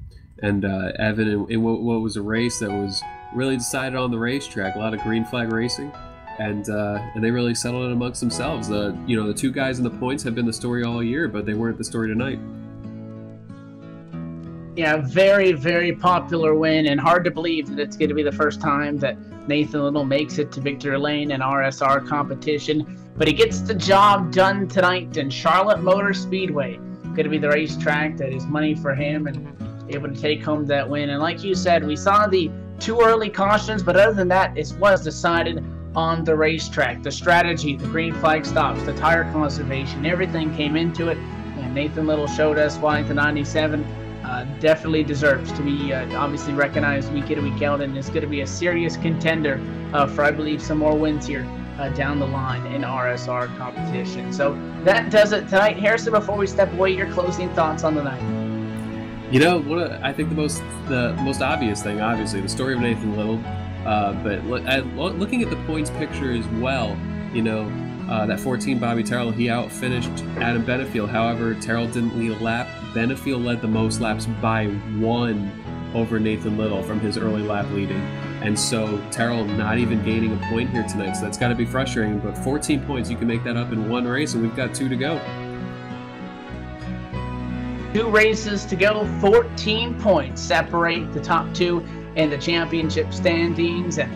And Evan, in what was a race that was really decided on the racetrack, a lot of green flag racing, and they really settled it amongst themselves. The two guys in the points have been the story all year, but they weren't the story tonight. Yeah, very, very popular win, and hard to believe that it's going to be the first time that Nathan Little makes it to victory lane in RSR competition. But he gets the job done tonight in Charlotte Motor Speedway. Going to be the racetrack that is money for him and able to take home that win. And like you said, we saw the 2 early cautions, but other than that, it was decided on the racetrack. The strategy, the green flag stops, the tire conservation, everything came into it. And Nathan Little showed us why the 97 definitely deserves to be obviously recognized week in and week out, and is going to be a serious contender for, I believe, some more wins here down the line in RSR competition. So that does it tonight. Harrison, before we step away, your closing thoughts on the night. You know, I think the most obvious thing, obviously, the story of Nathan Little, but looking at the points picture as well, you know, that 14 Bobby Terrell, he out-finished Adam Benefield. However, Terrell didn't lead a lap. Benefield led the most laps by 1 over Nathan Little from his early lap leading. And so Terrell not even gaining a point here tonight, so that's got to be frustrating. But 14 points, you can make that up in 1 race, and we've got 2 to go. 2 races to go, 14 points separate the top 2 in the championship standings, and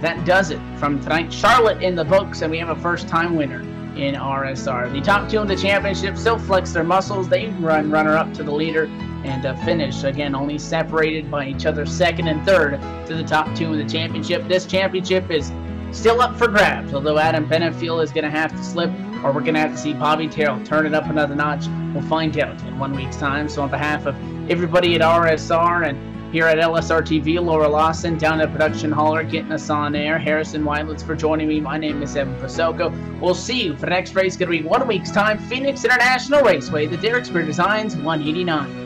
that does it from tonight. Charlotte in the books, and we have a first-time winner in RSR. The top 2 in the championship still flex their muscles. They run runner-up to the leader and finish, again, only separated by each other second and third to the top 2 in the championship. This championship is still up for grabs, although Adam Benefield is going to have to slip, or we're going to have to see Bobby Terrell turn it up another notch. We'll find out in 1 week's time. So on behalf of everybody at RSR and here at LSRTV, Laura Lawson down at Production Holler getting us on air. Harrison Weinlitz for joining me. My name is Evan Pasoko. We'll see you for the next race. Going to be 1 week's time. Phoenix International Raceway, the Derek Spear Designs 189.